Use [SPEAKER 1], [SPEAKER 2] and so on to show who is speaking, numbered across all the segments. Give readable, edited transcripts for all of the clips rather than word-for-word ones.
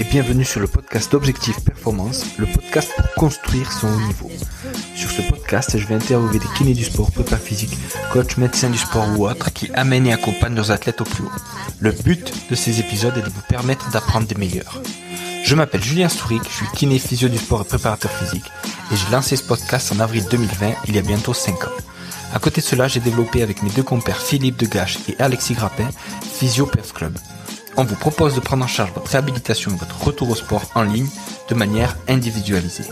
[SPEAKER 1] et bienvenue sur le podcast d'Objectif Performance, le podcast pour construire son haut niveau. Sur ce podcast, je vais interviewer des kinés du sport, prépa physique, coachs, médecins du sport ou autres qui amènent et accompagnent leurs athlètes au plus haut. Le but de ces épisodes est de vous permettre d'apprendre des meilleurs. Je m'appelle Julien Stouric, je suis kiné physio du sport et préparateur physique et j'ai lancé ce podcast en avril 2020, il y a bientôt 5 ans. À côté de cela, j'ai développé avec mes deux compères Philippe Degache et Alexis Grappin, Physio Perf Club. On vous propose de prendre en charge votre réhabilitation et votre retour au sport en ligne de manière individualisée.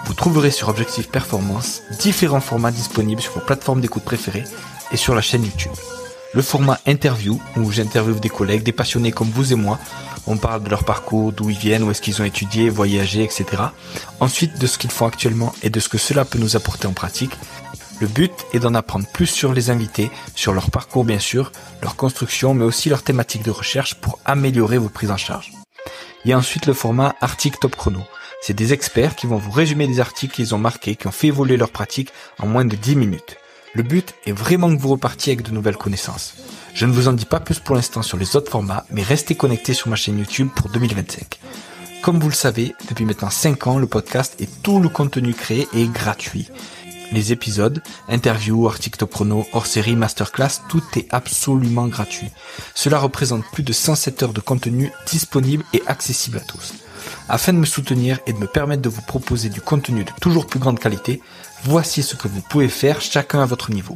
[SPEAKER 1] Vous trouverez sur Objectif Performance différents formats disponibles sur vos plateformes d'écoute préférées et sur la chaîne YouTube. Le format interview, où j'interviewe des collègues, des passionnés comme vous et moi. On parle de leur parcours, d'où ils viennent, où est-ce qu'ils ont étudié, voyagé, etc. Ensuite, de ce qu'ils font actuellement et de ce que cela peut nous apporter en pratique. Le but est d'en apprendre plus sur les invités, sur leur parcours bien sûr, leur construction, mais aussi leur thématique de recherche pour améliorer vos prises en charge. Il y a ensuite le format article top chrono. C'est des experts qui vont vous résumer des articles qu'ils ont marqués, qui ont fait évoluer leur pratique en moins de 10 minutes. Le but est vraiment que vous repartiez avec de nouvelles connaissances. Je ne vous en dis pas plus pour l'instant sur les autres formats, mais restez connectés sur ma chaîne YouTube pour 2025. Comme vous le savez, depuis maintenant 5 ans, le podcast et tout le contenu créé est gratuit. Les épisodes, interviews, articles top chrono, hors-série, masterclass, tout est absolument gratuit. Cela représente plus de 107 heures de contenu disponible et accessible à tous. Afin de me soutenir et de me permettre de vous proposer du contenu de toujours plus grande qualité, voici ce que vous pouvez faire chacun à votre niveau.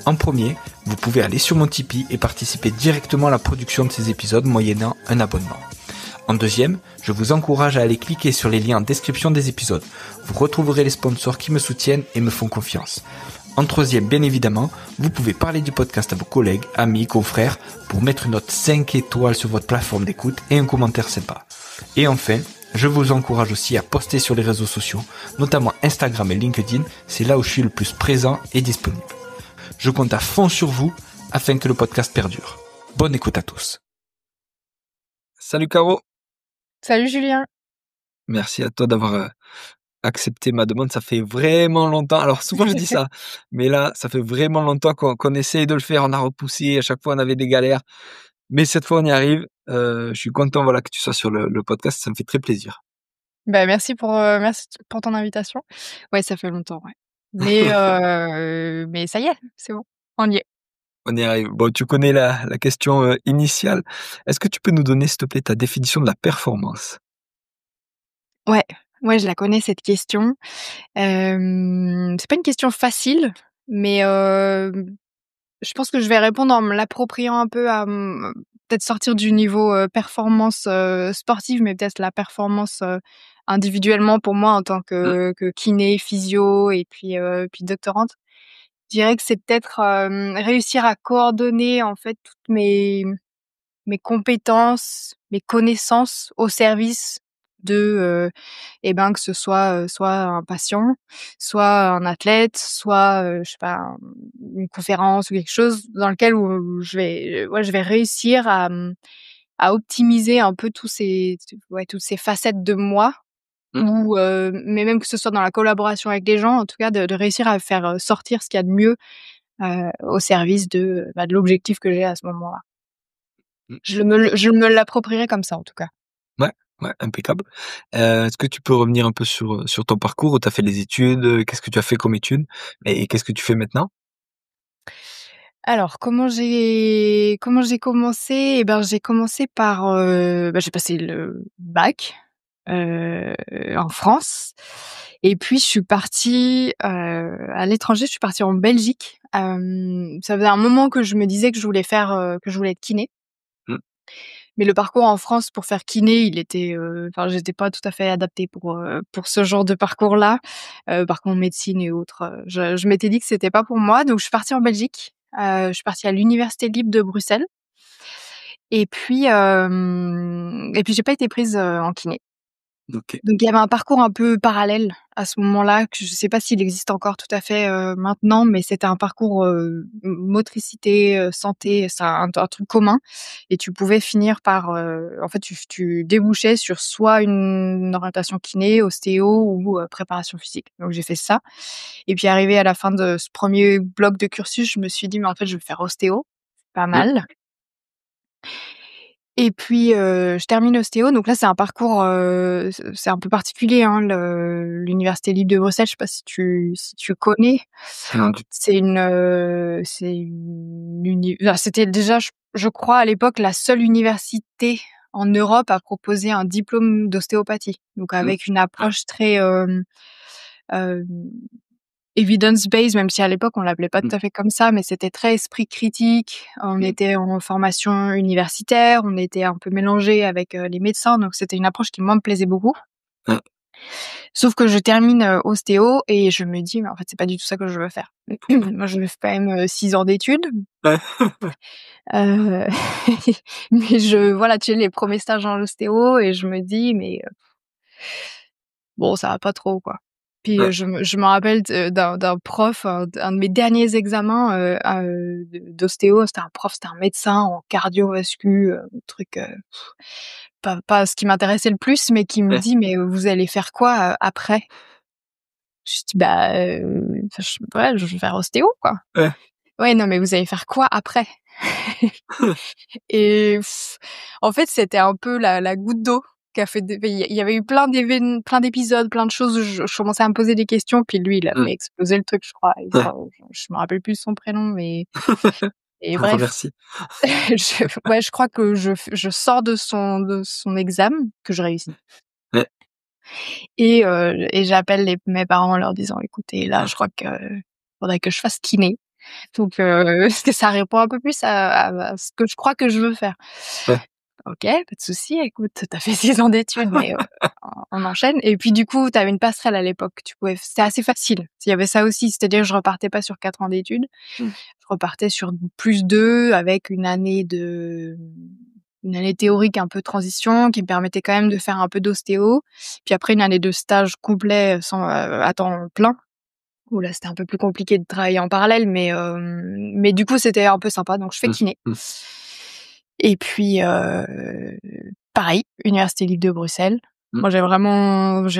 [SPEAKER 1] En premier, vous pouvez aller sur mon Tipeee et participer directement à la production de ces épisodes moyennant un abonnement. En deuxième, je vous encourage à aller cliquer sur les liens en description des épisodes. Vous retrouverez les sponsors qui me soutiennent et me font confiance. En troisième, bien évidemment, vous pouvez parler du podcast à vos collègues, amis, confrères pour mettre une note 5 étoiles sur votre plateforme d'écoute et un commentaire sympa. Et enfin, je vous encourage aussi à poster sur les réseaux sociaux, notamment Instagram et LinkedIn, c'est là où je suis le plus présent et disponible. Je compte à fond sur vous afin que le podcast perdure. Bonne écoute à tous. Salut Caro.
[SPEAKER 2] Salut Julien.
[SPEAKER 1] Merci à toi d'avoir accepté ma demande. Ça fait vraiment longtemps. Alors souvent je dis ça, mais là, ça fait vraiment longtemps qu'on essaye de le faire. On a repoussé, à chaque fois on avait des galères. Mais cette fois on y arrive. Je suis content voilà, que tu sois sur le podcast, ça me fait très plaisir.
[SPEAKER 2] Merci pour ton invitation. Ouais, ça fait longtemps, ouais. Mais ça y est, c'est bon, on y est.
[SPEAKER 1] On y arrive. Bon, tu connais la question initiale. Est-ce que tu peux nous donner, s'il te plaît, ta définition de la performance?
[SPEAKER 2] Ouais, ouais, je la connais cette question. C'est pas une question facile, mais je pense que je vais répondre en me l'appropriant un peu peut-être sortir du niveau, performance, sportive, mais peut-être la performance, individuellement pour moi en tant
[SPEAKER 1] Mmh,
[SPEAKER 2] que kiné, physio et puis doctorante. Je dirais que c'est peut-être, réussir à coordonner en fait toutes mes compétences, mes connaissances au service de, que ce soit un patient, soit un athlète, soit, je sais pas, une conférence ou quelque chose dans lequel où je vais réussir à optimiser un peu toutes ces facettes de moi
[SPEAKER 1] mmh.
[SPEAKER 2] ou, mais même que ce soit dans la collaboration avec les gens, en tout cas de réussir à faire, sortir ce qu'il y a de mieux, au service de l'objectif que j'ai à ce moment-là.
[SPEAKER 1] Mmh.
[SPEAKER 2] Je me l'approprierai comme ça, en tout cas.
[SPEAKER 1] Ouais, ouais, impeccable. Est-ce que tu peux revenir un peu sur ton parcours, où tu as fait les études, qu'est-ce que tu as fait comme études et qu'est-ce que tu fais maintenant?
[SPEAKER 2] Alors comment j'ai commencé? J'ai commencé par, j'ai passé le bac, en France et puis je suis partie, à l'étranger, je suis partie en Belgique. Ça faisait un moment que je me disais que je voulais être kiné.
[SPEAKER 1] Mmh,
[SPEAKER 2] Mais le parcours en France pour faire kiné, j'étais pas tout à fait adaptée pour ce genre de parcours-là. Par contre médecine et autres, je m'étais dit que c'était pas pour moi, donc je suis partie en Belgique. Je suis partie à l'université libre de Bruxelles et puis j'ai pas été prise, en kiné.
[SPEAKER 1] OK.
[SPEAKER 2] Donc il y avait un parcours un peu parallèle à ce moment-là, que je sais pas s'il existe encore tout à fait, maintenant, mais c'était un parcours, motricité, santé, c'est un truc commun et tu pouvais finir par, en fait, tu débouchais sur soit une orientation kiné, ostéo ou, préparation physique. Donc j'ai fait ça et puis arrivée à la fin de ce premier bloc de cursus, je me suis dit: «Mais en fait, je vais faire ostéo, pas
[SPEAKER 1] Mmh,
[SPEAKER 2] mal». Et puis, je termine ostéo, donc là, c'est un parcours, c'est un peu particulier, hein, l'université libre de Bruxelles. Je sais pas si tu connais?
[SPEAKER 1] Non, du
[SPEAKER 2] C'était déjà, je crois, à l'époque, la seule université en Europe à proposer un diplôme d'ostéopathie. Donc
[SPEAKER 1] mmh,
[SPEAKER 2] avec une approche très, hem, evidence-based, même si à l'époque on l'appelait pas
[SPEAKER 1] mmh,
[SPEAKER 2] tout à fait comme ça, mais c'était très esprit critique. On
[SPEAKER 1] mmh,
[SPEAKER 2] était en formation universitaire, on était un peu mélangés avec, les médecins, donc c'était une approche qui moi me plaisait beaucoup.
[SPEAKER 1] ouais,
[SPEAKER 2] Sauf que je termine, ostéo et je me dis: «Mais en fait, c'est pas du tout ça que je veux faire». Moi, je fais quand même, 6 ans d'études,
[SPEAKER 1] ouais,
[SPEAKER 2] heu, mais voilà, tu sais, les premiers stages en ostéo et je me dis: «Mais bon, ça va pas trop, quoi». Puis,
[SPEAKER 1] ouais,
[SPEAKER 2] je me rappelle d'un prof, un de mes derniers examens, d'ostéo, c'était un médecin en cardiovascu, truc, pas ce qui m'intéressait le plus, mais qui me
[SPEAKER 1] ouais,
[SPEAKER 2] dit: «Mais, vous allez faire quoi, après?» Je dis: «Bah, enfin, je vais faire ostéo, quoi».
[SPEAKER 1] ouais.
[SPEAKER 2] «Ouais, non, mais vous allez faire quoi après?» Et en fait, c'était un peu la goutte d'eau qui a fait des il y avait eu plein d'épisodes, plein de choses où je commençais à me poser des questions, puis lui, il a
[SPEAKER 1] Mmh,
[SPEAKER 2] fait exploser le truc, je crois.
[SPEAKER 1] ouais.
[SPEAKER 2] Je me rappelle plus son prénom, mais et
[SPEAKER 1] Un grand
[SPEAKER 2] bref,
[SPEAKER 1] merci.
[SPEAKER 2] je crois que je sors de son examen, que je réussis
[SPEAKER 1] Ouais,
[SPEAKER 2] et j'appelle mes parents en leur disant: «Écoutez, là,
[SPEAKER 1] ah,
[SPEAKER 2] je crois que faudrait que je fasse kiné». Donc parce que ça répond un peu plus à ce que je crois que je veux faire.
[SPEAKER 1] ouais,
[SPEAKER 2] OK, pas de souci, écoute, tu as fait 6 ans d'études, mais on enchaîne et puis du coup, tu avais une passerelle à l'époque. C'était assez facile. Il y avait ça aussi, c'est-à-dire que je repartais pas sur 4 ans d'études.
[SPEAKER 1] mmh,
[SPEAKER 2] Je repartais sur +2 avec une année théorique un peu transition qui me permettait quand même de faire un peu d'ostéo. Puis après une année de stage complet à temps plein, où là, c'était un peu plus compliqué de travailler en parallèle, mais du coup, c'était un peu sympa, donc je fais
[SPEAKER 1] mmh,
[SPEAKER 2] kiné.
[SPEAKER 1] mmh,
[SPEAKER 2] Et puis, pareil, Université libre de Bruxelles.
[SPEAKER 1] mmh,
[SPEAKER 2] Moi, j'ai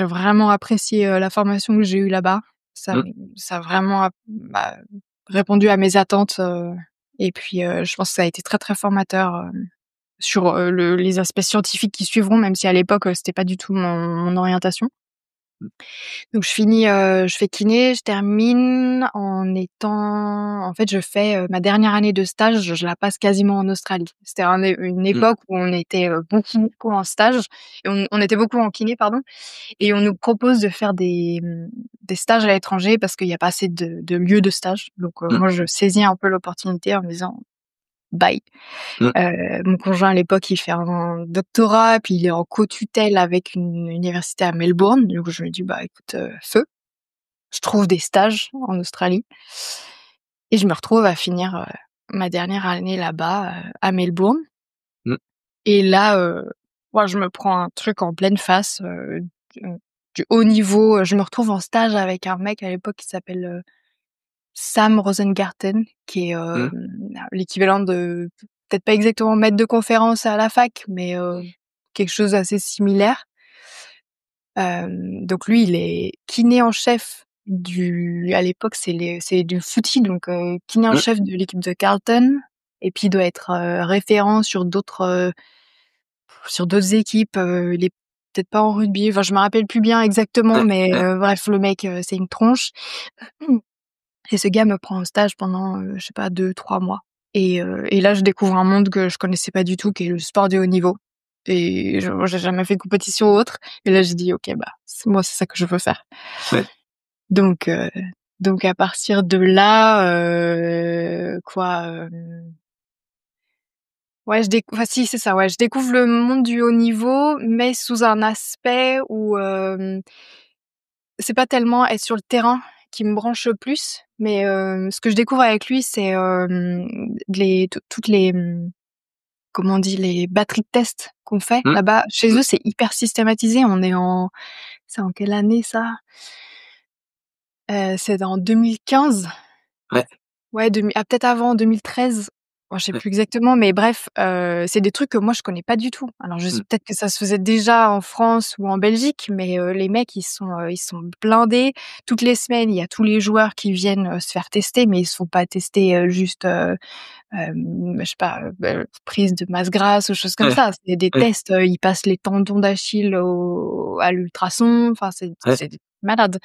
[SPEAKER 2] vraiment apprécié, la formation que j'ai eue là-bas. Ça
[SPEAKER 1] mmh.
[SPEAKER 2] m ça a vraiment répondu à mes attentes, et puis, je pense que ça a été très, très formateur, sur, les aspects scientifiques qui suivront, même si à l'époque, c'était pas du tout mon orientation. Donc je fais kiné, je termine en fait, je fais, ma dernière année de stage, je la passe quasiment en Australie. C'était une
[SPEAKER 1] Mmh,
[SPEAKER 2] époque où on était, beaucoup en stage et on était beaucoup en kiné, pardon, et on nous propose de faire des stages à l'étranger parce qu'il y a pas assez de lieux de stage. Donc
[SPEAKER 1] mmh,
[SPEAKER 2] moi, je saisis un peu l'opportunité en me disant: «Bye».
[SPEAKER 1] mmh,
[SPEAKER 2] Mon conjoint à l'époque, il fait un doctorat, puis il est en co-tutelle avec une université à Melbourne. Donc je me dis: «Bah écoute, feu». Je trouve des stages en Australie et je me retrouve à finir, ma dernière année là-bas, à Melbourne
[SPEAKER 1] mmh,
[SPEAKER 2] et là, moi je me prends un truc en pleine face, du du haut niveau, je me retrouve en stage avec un mec à l'époque qui s'appelle, Sam Rosengarten, qui est,
[SPEAKER 1] mmh,
[SPEAKER 2] l'équivalent de peut-être pas exactement maître de conférence à la fac, mais quelque chose d'assez similaire. Donc lui, il est kiné en chef à l'époque, c'est du footy, donc kiné en
[SPEAKER 1] mmh,
[SPEAKER 2] chef de l'équipe de Carlton et puis il doit être, référent sur d'autres équipes, il est peut-être pas en rugby, enfin je me rappelle plus bien exactement,
[SPEAKER 1] ouais,
[SPEAKER 2] mais
[SPEAKER 1] ouais,
[SPEAKER 2] bref, le mec, c'est une tronche et ce gars me prend en stage pendant, je sais pas 2-3 mois et là, je découvre un monde que je connaissais pas du tout, qui est le sport de haut niveau et moi, j'ai jamais fait de compétition ou autre et là, j'ai dit: «OK, bah, c'est ça que je veux faire».
[SPEAKER 1] ouais,
[SPEAKER 2] Donc à partir de là, ouais, enfin si, c'est ça, ouais, je découvre le monde du haut niveau, mais sous un aspect où, c'est pas tellement être sur le terrain qui me branche le plus, mais ce que je découvre avec lui, c'est, toutes les, comment on dit? Les batteries de tests qu'on fait
[SPEAKER 1] mmh,
[SPEAKER 2] là-bas. Chez
[SPEAKER 1] mmh,
[SPEAKER 2] eux, c'est hyper systématisé. C'est en quelle année ça? C'est en 2015.
[SPEAKER 1] ouais,
[SPEAKER 2] Ouais, peut-être avant 2013. Bon, je sais
[SPEAKER 1] ouais,
[SPEAKER 2] plus exactement, mais bref, c'est des trucs que moi je connais pas du tout. Alors je sais
[SPEAKER 1] mmh,
[SPEAKER 2] peut-être que ça se faisait déjà en France ou en Belgique, mais les mecs ils sont blindés. Toutes les semaines, il y a tous les joueurs qui viennent, se faire tester, mais ils se font pas tester, juste, je sais pas, prise de masse grasse ou choses comme
[SPEAKER 3] Ouais,
[SPEAKER 2] ça. C'est des
[SPEAKER 3] ouais,
[SPEAKER 2] tests, ils passent les tendons d'Achille à l'ultrason, enfin
[SPEAKER 3] ouais,
[SPEAKER 2] c'est malade.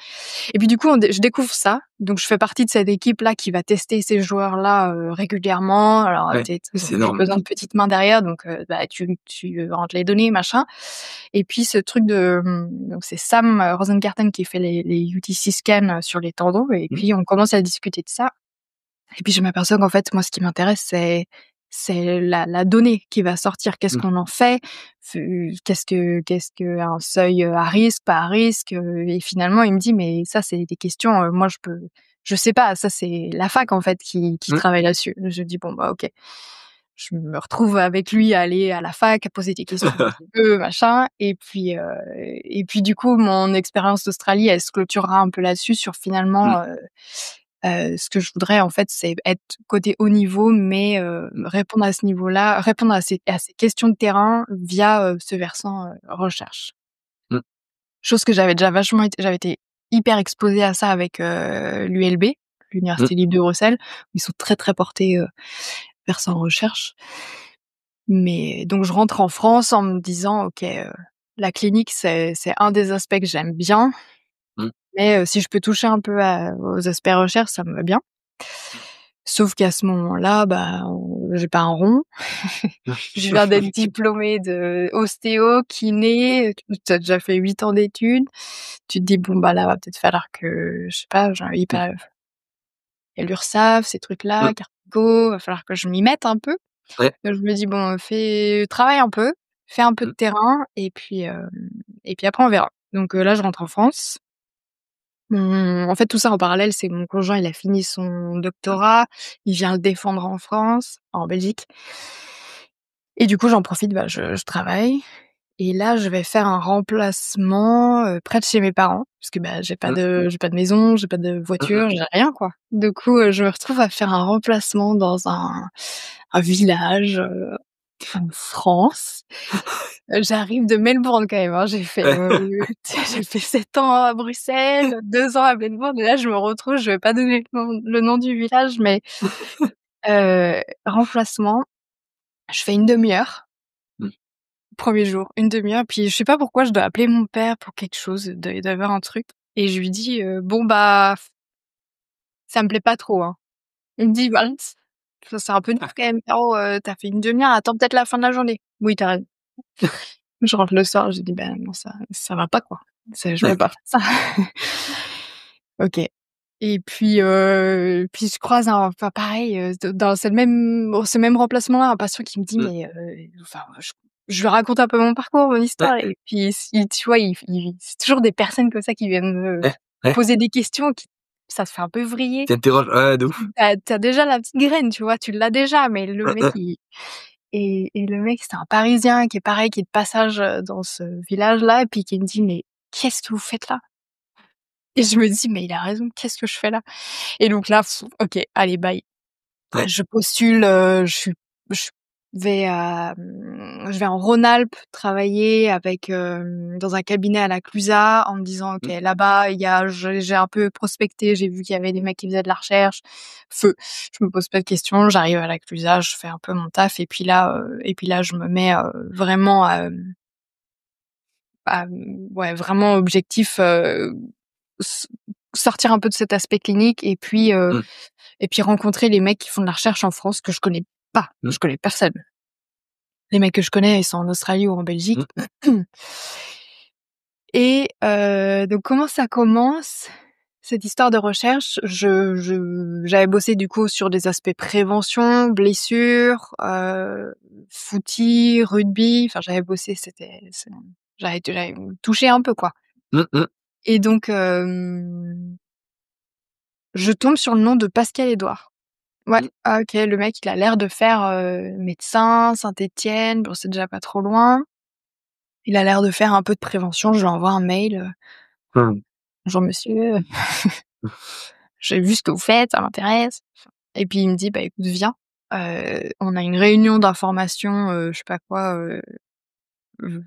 [SPEAKER 2] Et puis du coup, je découvre ça, donc je fais partie de cette équipe-là qui va tester ces joueurs-là, régulièrement. Alors,
[SPEAKER 3] ouais.
[SPEAKER 2] ils ont
[SPEAKER 3] C'est
[SPEAKER 2] plus
[SPEAKER 3] énorme.
[SPEAKER 2] besoin de petites mains derrière, donc bah, tu rentres les données, machin. Et puis ce truc de, donc c'est Sam, Rosengarten qui fait les UTC scans, sur les tendons et
[SPEAKER 3] Mmh,
[SPEAKER 2] puis on commence à discuter de ça et puis je m'aperçois qu'en fait, moi, ce qui m'intéresse, c'est la donnée qui va sortir. Qu'est-ce
[SPEAKER 3] mmh,
[SPEAKER 2] qu'on en fait? Qu'est-ce que un seuil, à risque, pas à risque? Et finalement, il me dit: «Mais ça, c'est des questions, moi, je sais pas, ça, c'est la fac, en fait, qui
[SPEAKER 3] mmh.
[SPEAKER 2] travaille là-dessus». Je dis: «Bon, bah, OK». Je me retrouve avec lui à aller à la fac, à poser des questions quand il veut, machin et puis du coup, mon expérience d'Australie, elle se clôturera un peu là-dessus sur
[SPEAKER 3] Mmh,
[SPEAKER 2] finalement, ce que je voudrais en fait, c'est être côté haut niveau, mais
[SPEAKER 3] mmh,
[SPEAKER 2] répondre à ce niveau-là, répondre à ces questions de terrain via, ce versant, recherche.
[SPEAKER 3] mmh,
[SPEAKER 2] Chose que j'avais été hyper exposée à ça avec, l'ULB,
[SPEAKER 3] mmh,
[SPEAKER 2] l'Université libre de Bruxelles, où ils sont très, très portés, versant recherche. Mais donc je rentre en France en me disant: «OK, la clinique, c'est un des aspects que j'aime bien,
[SPEAKER 3] mmh,
[SPEAKER 2] mais si je peux toucher un peu aux aspects recherche, ça me va bien». Sauf qu'à ce moment-là, bah, j'ai pas un rond. Je viens d'être diplômée de ostéo, kiné, tu as déjà fait 8 ans d'études. Tu te dis: «Bon, bah, là, va peut-être falloir que, je sais pas,
[SPEAKER 3] mmh,
[SPEAKER 2] il y a l'URSSAF, ces trucs-là,
[SPEAKER 3] mmh.
[SPEAKER 2] Carco, va falloir que je m'y mette un peu».
[SPEAKER 3] Ouais.
[SPEAKER 2] Donc je me dis: «Bon, travaille un peu, fais un peu de
[SPEAKER 3] Mmh,
[SPEAKER 2] terrain et puis après on verra». Donc là, je rentre en France. En fait, tout ça en parallèle, c'est mon conjoint, il a fini son
[SPEAKER 3] mmh,
[SPEAKER 2] doctorat, il vient le défendre en France, en Belgique et du coup, j'en profite, bah, je travaille et là, je vais faire un remplacement, près de chez mes parents parce que, bah,
[SPEAKER 3] mmh,
[SPEAKER 2] j'ai pas de maison, j'ai pas de
[SPEAKER 3] mmh mh.
[SPEAKER 2] voiture, j'ai rien, quoi. Du coup, je me retrouve à faire un remplacement dans un village, en France. J'arrive de Melbourne quand même, hein.
[SPEAKER 3] Ouais.
[SPEAKER 2] J'ai fait 7 ans à Bruxelles, 2 ans à Melbourne et là je me retrouve, je vais pas donner le nom du village, mais remplacement, je fais une demi-heure,
[SPEAKER 3] Mmh,
[SPEAKER 2] 1er jour, une demi-heure, puis je sais pas pourquoi je dois appeler mon père pour quelque chose, il doit y avoir un truc et je lui dis: «Bon bah, ça me plaît pas trop, hein». Il me dit: «Bah, c'est un peu dur quand même Caro, tu fait une demi-heure, attends peut-être la fin de la journée». «Oui, tu raison». Je rentre le soir, je dis: «Ben non, ça va pas quoi, je peux
[SPEAKER 3] ouais.
[SPEAKER 2] pas faire ça». OK et puis je croise enfin pareil, dans ce même remplacement-là, un patient qui me dit:
[SPEAKER 3] Mmh,
[SPEAKER 2] «Mais enfin je lui raconte un peu mon parcours, mon
[SPEAKER 3] ouais,
[SPEAKER 2] histoire et puis tu vois, c'est toujours des personnes comme ça qui viennent me
[SPEAKER 3] ouais, ouais.
[SPEAKER 2] poser des questions qui ça te fait un peu vriller.
[SPEAKER 3] Tu interroges, ouais, de ouf.
[SPEAKER 2] Tu as déjà la petite graine, tu vois? Tu l'as déjà, mais le
[SPEAKER 3] Hein,
[SPEAKER 2] mec
[SPEAKER 3] hein.
[SPEAKER 2] il et le mec, c'est un Parisien qui est pareil, qui est de passage, dans ce village-là et puis qui me dit: «Mais qu'est-ce que vous faites là?» Et je me dis: «Mais il a raison, qu'est-ce que je fais là?» Et donc là, OK, allez bye.
[SPEAKER 3] Ouais.
[SPEAKER 2] Je postule, je je vais en Rhône-Alpes travailler avec, dans un cabinet à la Clusaz en me disant: «OK,
[SPEAKER 3] Mmh,
[SPEAKER 2] là-bas, il y a j'ai un peu prospecté, j'ai vu qu'il y avait des mecs qui faisaient de la recherche, feu». Je me pose pas de questions, j'arrive à la Clusaz, je fais un peu mon taf et puis là, je me mets, vraiment ouais, vraiment objectif, s sortir un peu de cet aspect clinique
[SPEAKER 3] mmh,
[SPEAKER 2] et puis rencontrer les mecs qui font de la recherche en France que je connais pas,
[SPEAKER 3] mmh,
[SPEAKER 2] je connais personne. Les mecs que je connais, ils sont en Australie ou en
[SPEAKER 3] mmh,
[SPEAKER 2] Belgique et donc comment ça commence, cette histoire de recherche? J'avais bossé du coup sur des aspects prévention, blessures, footy, rugby, enfin j'avais bossé, j'avais touché un peu quoi
[SPEAKER 3] mmh, mmh,
[SPEAKER 2] et donc je tombe sur le nom de Pascal Édouard. Ouais,
[SPEAKER 3] mmh,
[SPEAKER 2] ah OK, le mec, il a l'air de faire, médecin, Saint-Étienne, bon, c'est déjà pas trop loin. Il a l'air de faire un peu de prévention. Je lui envoie un mail,
[SPEAKER 3] mmh.
[SPEAKER 2] «Bonjour monsieur, j'ai vu ce que vous faites, ça m'intéresse». Et puis il me dit: «Bah écoute, viens, on a une réunion d'information, je sais pas quoi, v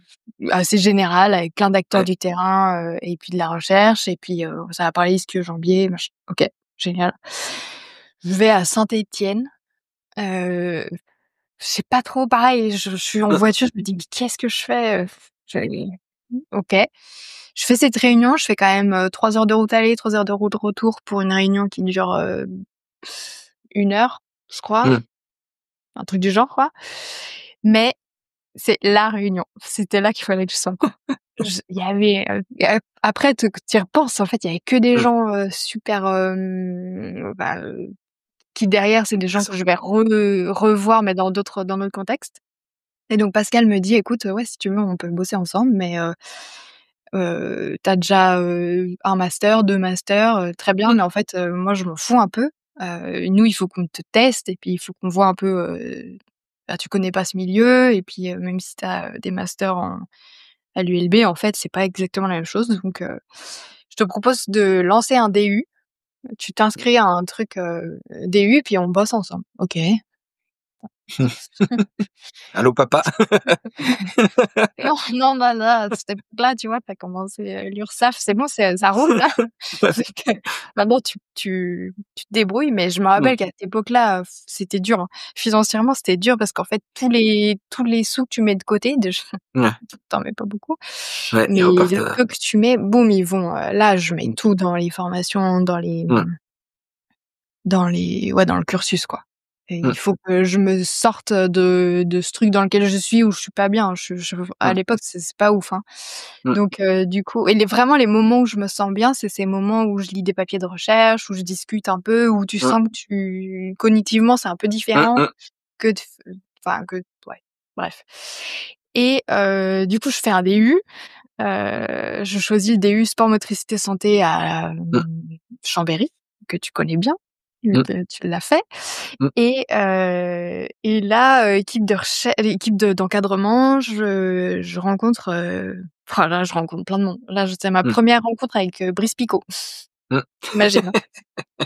[SPEAKER 2] assez générale avec plein d'acteurs
[SPEAKER 3] Ouais.
[SPEAKER 2] du terrain, et puis de la recherche et puis, ça va parler ischio-jambier, machin». OK, génial. Je vais à Saint-Étienne. Je sais pas trop, pareil, je suis en voiture, je me dis: «Mais qu'est-ce que je fais?» je OK. Je fais cette réunion, je fais quand même, 3 heures de route aller, 3 heures de route retour pour une réunion qui dure, 1 heure, je crois,
[SPEAKER 3] Mmh.
[SPEAKER 2] un truc du genre, quoi. Mais c'est la réunion. C'était là qu'il fallait que je sois. Je il y avait, après tu y repenses, en fait, il y avait que des
[SPEAKER 3] Mmh.
[SPEAKER 2] gens, super, qui derrière, c'est des gens que je vais revoir, mais dans d'autres contextes. Et donc Pascal me dit: «Écoute, ouais, si tu veux, on peut bosser ensemble, mais tu déjà, 1 master, 2 masters, très bien,
[SPEAKER 3] Mmh.
[SPEAKER 2] mais en fait, moi, je m'en fous un peu. Nous, il faut qu'on te teste et puis il faut qu'on voit un peu, tu connais pas ce milieu et puis, même si tu as, des masters à l'ULB, en fait, c'est pas exactement la même chose, donc je te propose de lancer un DU. Tu t'inscris à un truc, DU, puis on bosse ensemble». OK.
[SPEAKER 3] Allô papa?
[SPEAKER 2] Non, non, bah, là, à cette époque-là, tu vois, tu as commencé, l'URSSAF, c'est bon, ça roule là. Donc maintenant tu te débrouilles, mais je me
[SPEAKER 3] Mmh.
[SPEAKER 2] rappelle qu'à cette époque-là, c'était dur, hein. Financièrement, c'était dur parce qu'en fait, tous les sous que tu mets de côté, déjà,
[SPEAKER 3] Ouais,
[SPEAKER 2] tu mets pas beaucoup,
[SPEAKER 3] ouais,
[SPEAKER 2] mais
[SPEAKER 3] ils repartent,
[SPEAKER 2] le peu que tu mets, boum, ils vont, là, je mets
[SPEAKER 3] mmh,
[SPEAKER 2] tout dans les formations,
[SPEAKER 3] mmh,
[SPEAKER 2] dans le cursus, quoi. Et
[SPEAKER 3] mmh,
[SPEAKER 2] il faut que je me sorte de ce truc dans lequel je suis où je suis pas bien. Je à
[SPEAKER 3] mmh,
[SPEAKER 2] l'époque, c'est pas ouf, hein.
[SPEAKER 3] mmh,
[SPEAKER 2] Donc du coup et vraiment les moments où je me sens bien, c'est ces moments où je lis des papiers de recherche, où je discute un peu, où tu
[SPEAKER 3] mmh,
[SPEAKER 2] sens que tu cognitivement, c'est un peu
[SPEAKER 3] mmh,
[SPEAKER 2] différent
[SPEAKER 3] mmh,
[SPEAKER 2] que de f que ouais, bref. Et du coup, je fais un DU, je choisis le DU sport motricité santé à,
[SPEAKER 3] mmh,
[SPEAKER 2] Chambéry, que tu connais bien,
[SPEAKER 3] mmh,
[SPEAKER 2] tu l'as fait.
[SPEAKER 3] mmh,
[SPEAKER 2] Et là, équipe d'encadrement, je rencontre, là, je rencontre plein de monde. Là, c'est ma
[SPEAKER 3] mmh,
[SPEAKER 2] première rencontre avec, Brice Picot.
[SPEAKER 3] mmh.
[SPEAKER 2] Imagine, hein?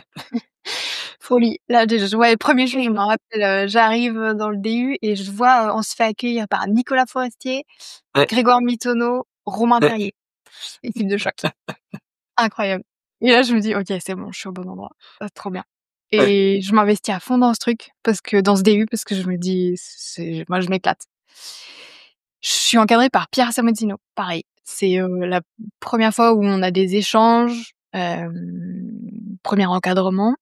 [SPEAKER 2] Folie. Là, déjà, ouais, le 1er jour, je me rappelle, j'arrive, dans le DU et je vois, on se fait accueillir par Nicolas Forestier,
[SPEAKER 3] Ouais,
[SPEAKER 2] Grégoire Mitonneau, Romain
[SPEAKER 3] ouais,
[SPEAKER 2] Perrier. Équipe de choc. Incroyable. Et là, je me dis: «OK, c'est bon, je suis au bon endroit. Trop bien».
[SPEAKER 3] ouais,
[SPEAKER 2] Et je m'investis à fond dans ce truc dans ce DU parce que je me dis: «C'est moi, je m'éclate». Je suis encadrée par Pierre Samodino, pareil. C'est, la première fois où on a des échanges, 1er encadrement.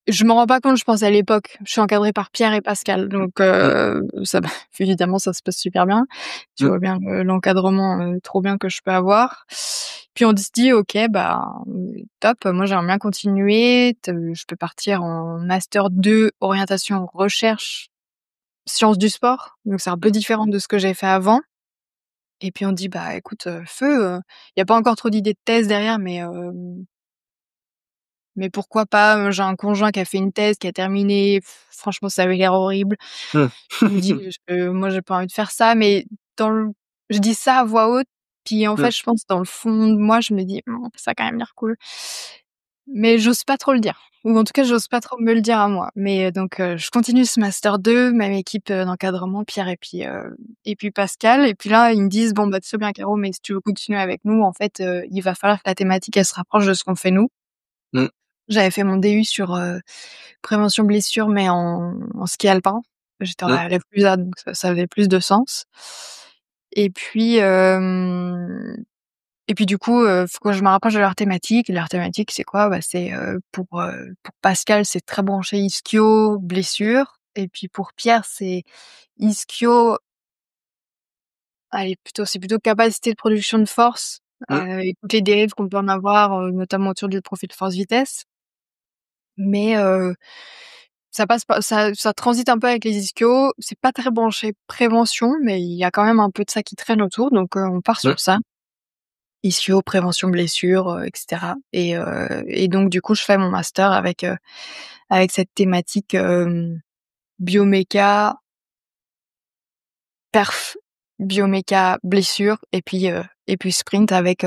[SPEAKER 2] Je m'en rends pas compte, je pense, à l'époque. Je suis encadrée par Pierre et Pascal, donc
[SPEAKER 3] mmh,
[SPEAKER 2] ça évidemment, ça se passe super bien. Tu
[SPEAKER 3] mmh,
[SPEAKER 2] vois bien l'encadrement, trop bien que je peux avoir. Puis on se dit: «OK, bah, top, moi j'aimerais bien continuer, je peux partir en master 2 orientation recherche sciences du sport», donc c'est un peu
[SPEAKER 3] mmh,
[SPEAKER 2] différent de ce que j'ai fait avant. Et puis on dit: «Bah, écoute, feu, il y a pas encore trop d'idées de thèse derrière, mais pourquoi pas?» J'ai un conjoint qui a fait une thèse, qui a terminé. Franchement, ça avait l'air horrible.
[SPEAKER 3] mmh.
[SPEAKER 2] Je me dis: Moi, j'ai pas envie de faire ça», mais dans le je dis ça à voix haute, puis en fait,
[SPEAKER 3] Mmh,
[SPEAKER 2] je pense dans le fond de moi, je me dis: Ça a quand même l'air cool». Mais j'ose pas trop le dire, ou en tout cas, j'ose pas trop me le dire à moi. Mais donc je continue ce master 2, même équipe, d'encadrement, Pierre et puis Pascal. Et puis là, ils me disent: «Bon, bah, très bien Caro, mais si tu veux continuer avec nous, en fait, il va falloir que la thématique, elle se rapproche de ce qu'on fait nous».
[SPEAKER 3] mmh,
[SPEAKER 2] J'avais fait mon DU sur, prévention blessure, mais en ski alpin. J'étais en
[SPEAKER 3] mmh,
[SPEAKER 2] la FLUSA, donc ça avait plus de sens. Et puis, du coup, faut que je me rapproche de leur thématique. Leur thématique, c'est quoi? Bah, c'est, pour Pascal, c'est très branché ischio, blessure. Et puis pour Pierre, c'est ischio, allez, c'est plutôt capacité de production de force,
[SPEAKER 3] mmh,
[SPEAKER 2] et toutes les dérives qu'on peut en avoir, notamment autour du profil force-vitesse. Mais ça transite un peu avec les ischios. C'est pas très branché prévention, mais il y a quand même un peu de ça qui traîne autour, donc on part
[SPEAKER 3] mmh,
[SPEAKER 2] sur ça. Ischio, prévention blessure, et cetera. Et donc du coup, je fais mon master avec cette thématique, bioméca, perf, bioméca, blessure et puis sprint avec, tu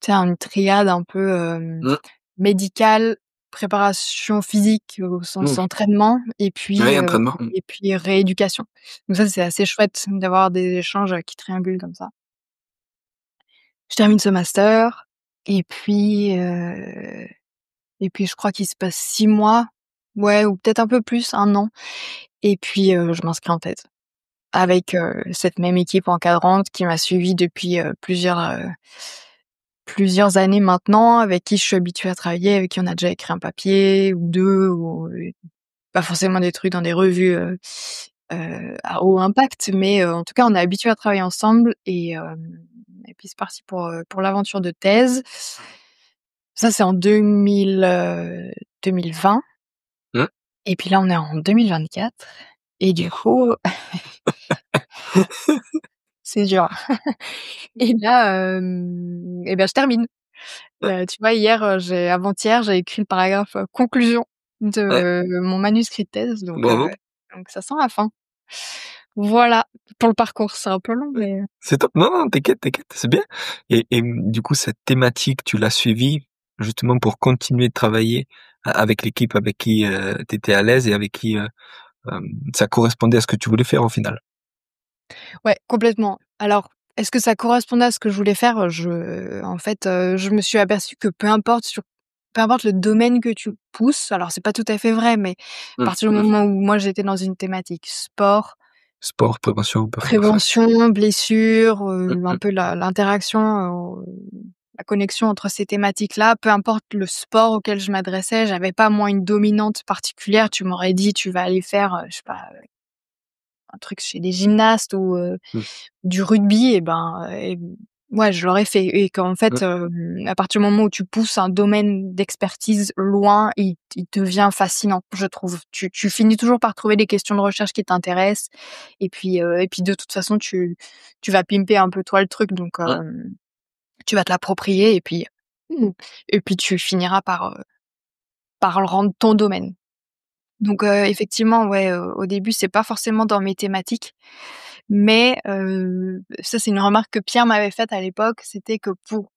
[SPEAKER 2] sais, une triade un peu,
[SPEAKER 3] mmh,
[SPEAKER 2] médicale, préparation physique au sens
[SPEAKER 3] mmh.
[SPEAKER 2] entraînement
[SPEAKER 3] Ouais, entraînement. Mmh.
[SPEAKER 2] et puis rééducation. Donc ça, c'est assez chouette d'avoir des échanges, qui triangulent comme ça. Je termine ce master et puis je crois qu'il se passe 6 mois. Ouais, ou peut-être un peu plus, 1 an et puis, je m'inscris en thèse avec, cette même équipe encadrante qui m'a suivie depuis, plusieurs années maintenant, avec qui je suis habituée à travailler, avec qui on a déjà écrit un papier ou 2 ou pas forcément des trucs dans des revues, à haut impact, mais en tout cas, on est habitués à travailler ensemble et puis c'est parti pour l'aventure de thèse. Ça, c'est en 2020
[SPEAKER 3] Mmh.
[SPEAKER 2] et puis là, on est en 2024 et du coup, c'est dur et là, et ben, je termine.
[SPEAKER 3] Ouais,
[SPEAKER 2] Tu vois, hier, avant-hier, j'ai écrit le paragraphe, conclusion
[SPEAKER 3] ouais,
[SPEAKER 2] de mon manuscrit de thèse,
[SPEAKER 3] bravo.
[SPEAKER 2] donc ça sent la fin. Voilà pour le parcours, c'est un peu long,
[SPEAKER 3] Ouais,
[SPEAKER 2] mais
[SPEAKER 3] c'est top. Non, non, t'inquiète, c'est bien du coup, cette thématique, tu l'as suivie justement pour continuer de travailler avec l'équipe avec qui, tu étais à l'aise et avec qui, ça correspondait à ce que tu voulais faire au final?
[SPEAKER 2] ouais, complètement. Alors, est-ce que ça correspondait à ce que je voulais faire? En fait, je me suis aperçue que peu importe le domaine que tu pousses, alors c'est pas tout à fait vrai, mais à
[SPEAKER 3] Mmh,
[SPEAKER 2] partir du
[SPEAKER 3] mmh.
[SPEAKER 2] moment où moi j'étais dans une thématique sport,
[SPEAKER 3] Sport, prévention, performance.
[SPEAKER 2] prévention, blessure,
[SPEAKER 3] Mmh
[SPEAKER 2] un
[SPEAKER 3] mh.
[SPEAKER 2] peu l'interaction, la connexion entre ces thématiques-là, peu importe le sport auquel je m'adressais, j'avais pas moi une dominante particulière. Tu m'aurais dit: «Tu vas aller faire, je sais pas, un truc chez des gymnastes ou
[SPEAKER 3] Mmh.
[SPEAKER 2] du rugby» ouais, je l'aurais fait et qu'en fait,
[SPEAKER 3] Mmh.
[SPEAKER 2] à partir du moment où tu pousses un domaine d'expertise loin, il devient fascinant, je trouve. Tu finis toujours par trouver des questions de recherche qui t'intéressent et puis de toute façon tu vas pimper un peu toi le truc donc
[SPEAKER 3] Mmh.
[SPEAKER 2] tu vas te l'approprier mmh et puis tu finiras par le rendre ton domaine. Donc effectivement, ouais, au début, c'est pas forcément dans mes thématiques, mais ça, c'est une remarque que Pierre m'avait faite à l'époque, c'était que pour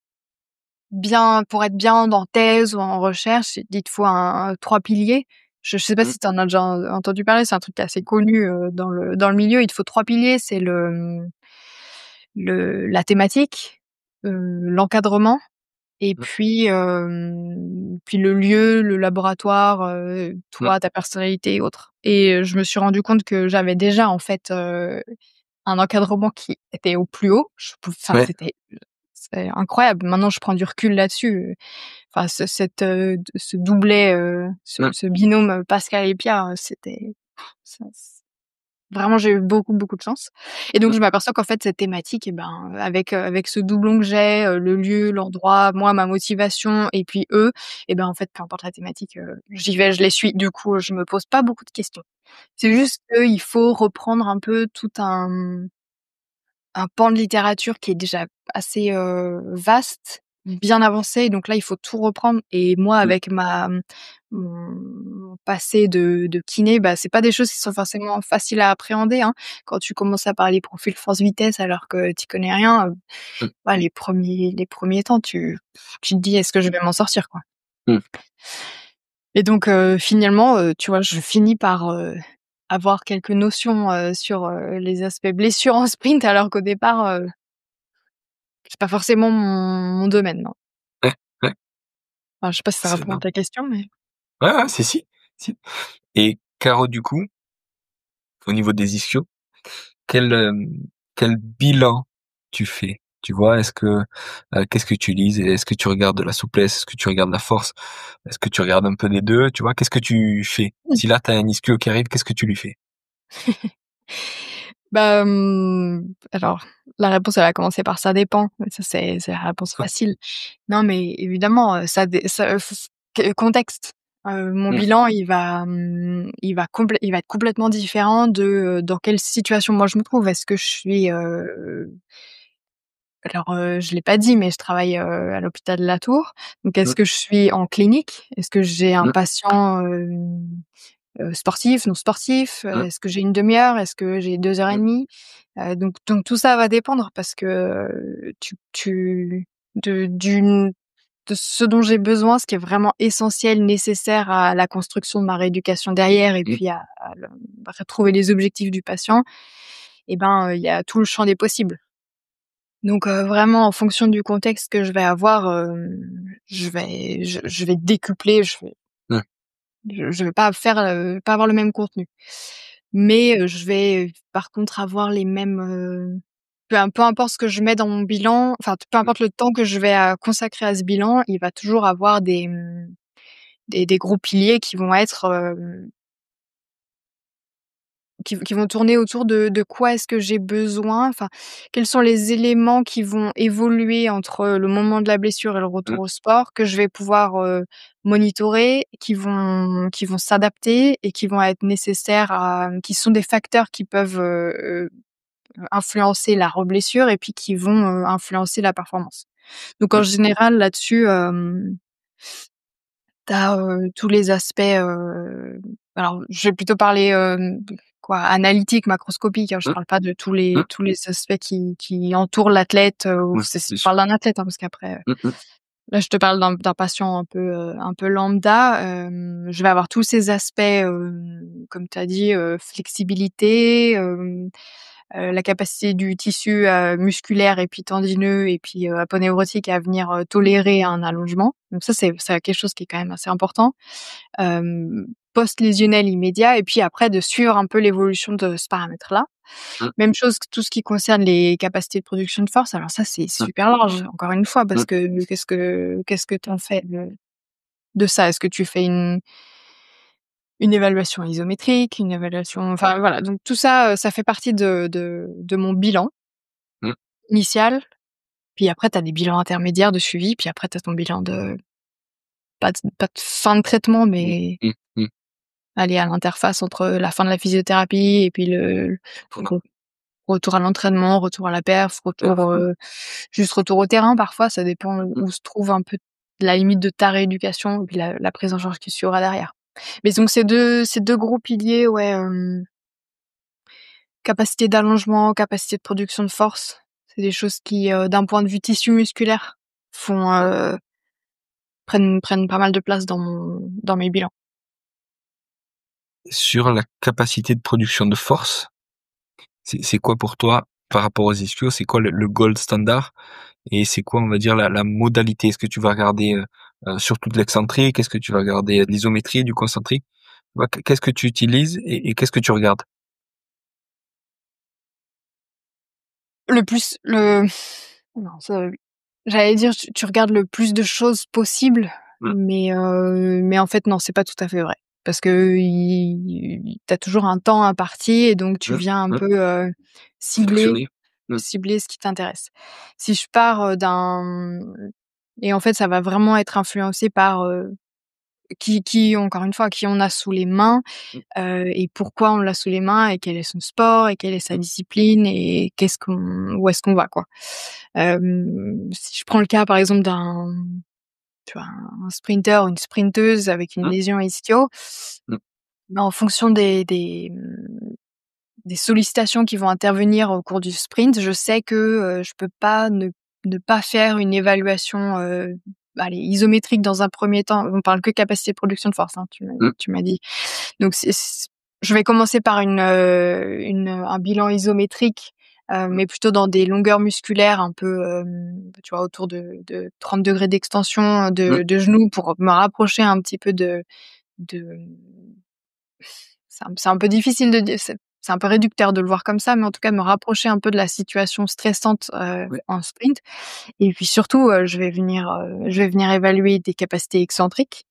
[SPEAKER 2] être bien dans thèse ou en recherche, il te faut un 3 piliers. Je sais pas
[SPEAKER 3] Mmh.
[SPEAKER 2] si tu en as déjà entendu parler, c'est un truc assez connu, dans le milieu. Il te faut 3 piliers, c'est la thématique, l'encadrement et
[SPEAKER 3] Mmh.
[SPEAKER 2] puis le lieu, le laboratoire,
[SPEAKER 3] Mmh.
[SPEAKER 2] toi, ta personnalité et autres et je me suis rendu compte que j'avais déjà en fait, un encadrement qui était au plus haut. Enfin,
[SPEAKER 3] Ouais.
[SPEAKER 2] c'est incroyable. Maintenant, je prends du recul là-dessus, enfin ce doublet,
[SPEAKER 3] Mmh.
[SPEAKER 2] ce binôme, Pascal et Pierre, c'était ça vraiment, j'ai eu beaucoup, beaucoup de chance et donc
[SPEAKER 3] Mmh.
[SPEAKER 2] je m'aperçois qu'en fait, cette thématique et ben, avec ce doublon que j'ai, le lieu, l'endroit, moi, ma motivation et puis eux et ben, en fait, peu importe la thématique, j'y vais, je les suis. Du coup, je me pose pas beaucoup de questions. C'est juste qu'il faut reprendre un peu tout un pan de littérature qui est déjà assez, vaste, bien avancé et donc là, il faut tout reprendre et moi
[SPEAKER 3] Mmh.
[SPEAKER 2] avec mon passé de kiné, bah, c'est pas des choses qui sont forcément faciles à appréhender, hein. Quand tu commences à parler profil force vitesse alors que tu connais rien,
[SPEAKER 3] Mmh.
[SPEAKER 2] bah, les premiers temps, tu te dis: «Est-ce que je vais m'en sortir?» quoi
[SPEAKER 3] Mmh.
[SPEAKER 2] et donc finalement, tu vois, je finis par, avoir quelques notions, sur, les aspects blessures en sprint alors qu'au départ, c'est pas forcément mon domaine, non.
[SPEAKER 3] Ouais, ouais,
[SPEAKER 2] Enfin, je sais pas si ça
[SPEAKER 3] c'est
[SPEAKER 2] répond à
[SPEAKER 3] énorme.
[SPEAKER 2] ta question, mais
[SPEAKER 3] Ouais, ouais, si, si et Caro, du coup, au niveau des ischios, quel, quel bilan tu fais? Tu vois? Est-ce que, qu'est-ce que tu lises? Est-ce que tu regardes de la souplesse? Est-ce que tu regardes la force? Est-ce que tu regardes un peu des 2? Tu vois? Qu'est-ce que tu fais?
[SPEAKER 2] mmh.
[SPEAKER 3] Si là, tu as un ischio qui arrive, qu'est-ce que tu lui fais?
[SPEAKER 2] Bah, alors la réponse elle va commencer par «ça dépend», mais ça c'est la réponse facile. Non, mais évidemment, ça f contexte. Mon
[SPEAKER 3] Mmh.
[SPEAKER 2] bilan il va être complètement différent de, dans quelle situation moi je me trouve. Est-ce que je suis, alors, je l'ai pas dit, mais je travaille, à l'hôpital La Tour. Donc est-ce
[SPEAKER 3] Mmh.
[SPEAKER 2] que je suis en clinique? Est-ce que j'ai un
[SPEAKER 3] Mmh.
[SPEAKER 2] patient, sportif, non sportif?
[SPEAKER 3] Mmh.
[SPEAKER 2] Est-ce que j'ai une demi heure? Est-ce que j'ai 2 heures et
[SPEAKER 3] Mmh.
[SPEAKER 2] demie? Donc tout ça va dépendre parce que, tu de ce dont j'ai besoin, ce qui est vraiment essentiel, nécessaire à la construction de ma rééducation derrière et
[SPEAKER 3] Mmh.
[SPEAKER 2] puis à le retrouver les objectifs du patient et ben, il y a tout le champ des possibles. Donc vraiment en fonction du contexte que je vais avoir, je vais décupler, Je vais pas pas avoir le même contenu. Mais, je vais, par contre avoir les mêmes, peu importe ce que je mets dans mon bilan, enfin, peu
[SPEAKER 3] Mmh,
[SPEAKER 2] importe le temps que je vais, consacrer à ce bilan, il va toujours avoir des gros piliers qui vont être, qui vont tourner autour de quoi est-ce que j'ai besoin? Enfin, quels sont les éléments qui vont évoluer entre le moment de la blessure et le
[SPEAKER 3] mmh,
[SPEAKER 2] retour au sport, que je vais pouvoir, monitorer, qui vont s'adapter et qui vont être nécessaires qui sont des facteurs qui peuvent, influencer la reblessure et puis qui vont, influencer la performance. Donc en
[SPEAKER 3] mmh,
[SPEAKER 2] général là-dessus, tu as, tous les aspects, alors je vais plutôt parler, quoi, analytique, macroscopique, hein. Je
[SPEAKER 3] mmh,
[SPEAKER 2] parle pas de
[SPEAKER 3] mmh.
[SPEAKER 2] tous les aspects qui entourent l'athlète, ou
[SPEAKER 3] Ouais,
[SPEAKER 2] c'est si
[SPEAKER 3] bien
[SPEAKER 2] je
[SPEAKER 3] sûr.
[SPEAKER 2] parle d'un athlète, hein, parce qu'après,
[SPEAKER 3] Mmh mh.
[SPEAKER 2] là je te parle d'un patient un peu lambda, je vais avoir tous ces aspects, comme tu as dit, flexibilité, la capacité du tissu, musculaire et puis tendineux et puis, aponeurotique à venir, tolérer un allongement. Donc ça, c'est quelque chose qui est quand même assez important. Post-lésionnel immédiat et puis après de suivre un peu l'évolution de ce paramètre-là.
[SPEAKER 3] Mmh,
[SPEAKER 2] Même chose que tout ce qui concerne les capacités de production de force, alors ça, c'est
[SPEAKER 3] mmh,
[SPEAKER 2] super large, encore une fois, parce
[SPEAKER 3] mmh.
[SPEAKER 2] que qu'est-ce que tu en fais de ça? Est-ce que tu fais une évaluation isométrique, une évaluation enfin voilà, donc tout ça, ça fait partie de mon bilan
[SPEAKER 3] Mmh.
[SPEAKER 2] initial. Puis après, tu as des bilans intermédiaires de suivi, puis après tu as ton bilan de pas de fin de traitement,
[SPEAKER 3] Mmh.
[SPEAKER 2] mais
[SPEAKER 3] Mmh. Mmh.
[SPEAKER 2] aller à l'interface entre la fin de la physiothérapie et puis le
[SPEAKER 3] Voilà.
[SPEAKER 2] re retour à l'entraînement, retour à la perf, retour,
[SPEAKER 3] Perf, mmh,
[SPEAKER 2] juste retour au terrain parfois, ça dépend
[SPEAKER 3] mmh,
[SPEAKER 2] où se trouve un peu la limite de ta rééducation et puis la prise en charge qui suivra derrière. Mais donc ces 2 gros piliers, ouais, capacité d'allongement, capacité de production de force, c'est des choses qui, d'un point de vue tissu musculaire, font, prennent pas mal de place dans mes bilans.
[SPEAKER 3] sur la capacité de production de force, c'est quoi pour toi par rapport aux ischios? C'est quoi le gold standard? Et c'est quoi, on va dire, la modalité? Est-ce que tu vas regarder, surtout de l'excentrique? Est-ce que tu vas regarder, de l'isométrie, du concentrique? Tu vois, qu'est-ce que tu utilises et qu'est-ce que tu regardes?
[SPEAKER 2] Le plus le non, ça j'allais dire tu regardes le plus de choses possible,
[SPEAKER 3] Mmh,
[SPEAKER 2] mais en fait non, c'est pas tout à fait vrai. Parce que tu as toujours un temps imparti et donc tu
[SPEAKER 3] mmh,
[SPEAKER 2] viens un
[SPEAKER 3] mmh.
[SPEAKER 2] peu, cibler
[SPEAKER 3] Sélectionner. Mmh,
[SPEAKER 2] cibler ce qui t'intéresse. Si je pars, d'un et en fait ça va vraiment être influencé par, qui encore une fois, qui on a sous les mains,
[SPEAKER 3] mmh,
[SPEAKER 2] et pourquoi on l'a sous les mains et quel est son sport et quelle est sa
[SPEAKER 3] mmh,
[SPEAKER 2] discipline et où est-ce qu'on va, quoi. Si je prends le cas, par exemple, tu vois, un sprinter ou une sprinteuse avec une
[SPEAKER 3] mmh,
[SPEAKER 2] lésion ischio,
[SPEAKER 3] mmh,
[SPEAKER 2] ben, en fonction des sollicitations qui vont intervenir au cours du sprint, je sais que, je peux pas ne pas faire une évaluation, allez, isométrique dans un premier temps. On parle que capacité de production de force, hein,
[SPEAKER 3] mmh,
[SPEAKER 2] tu m'as dit. Donc je vais commencer par un bilan isométrique,
[SPEAKER 3] mmh,
[SPEAKER 2] mais plutôt dans des longueurs musculaires un peu, tu vois, autour de 30 degrés d'extension
[SPEAKER 3] mmh,
[SPEAKER 2] de genoux pour me rapprocher un petit peu de c'est un peu difficile de dire, c'est un peu réducteur de le voir comme ça, mais en tout cas me rapprocher un peu de la situation stressante,
[SPEAKER 3] ouais,
[SPEAKER 2] en sprint et puis surtout, je vais venir évaluer des capacités excentriques.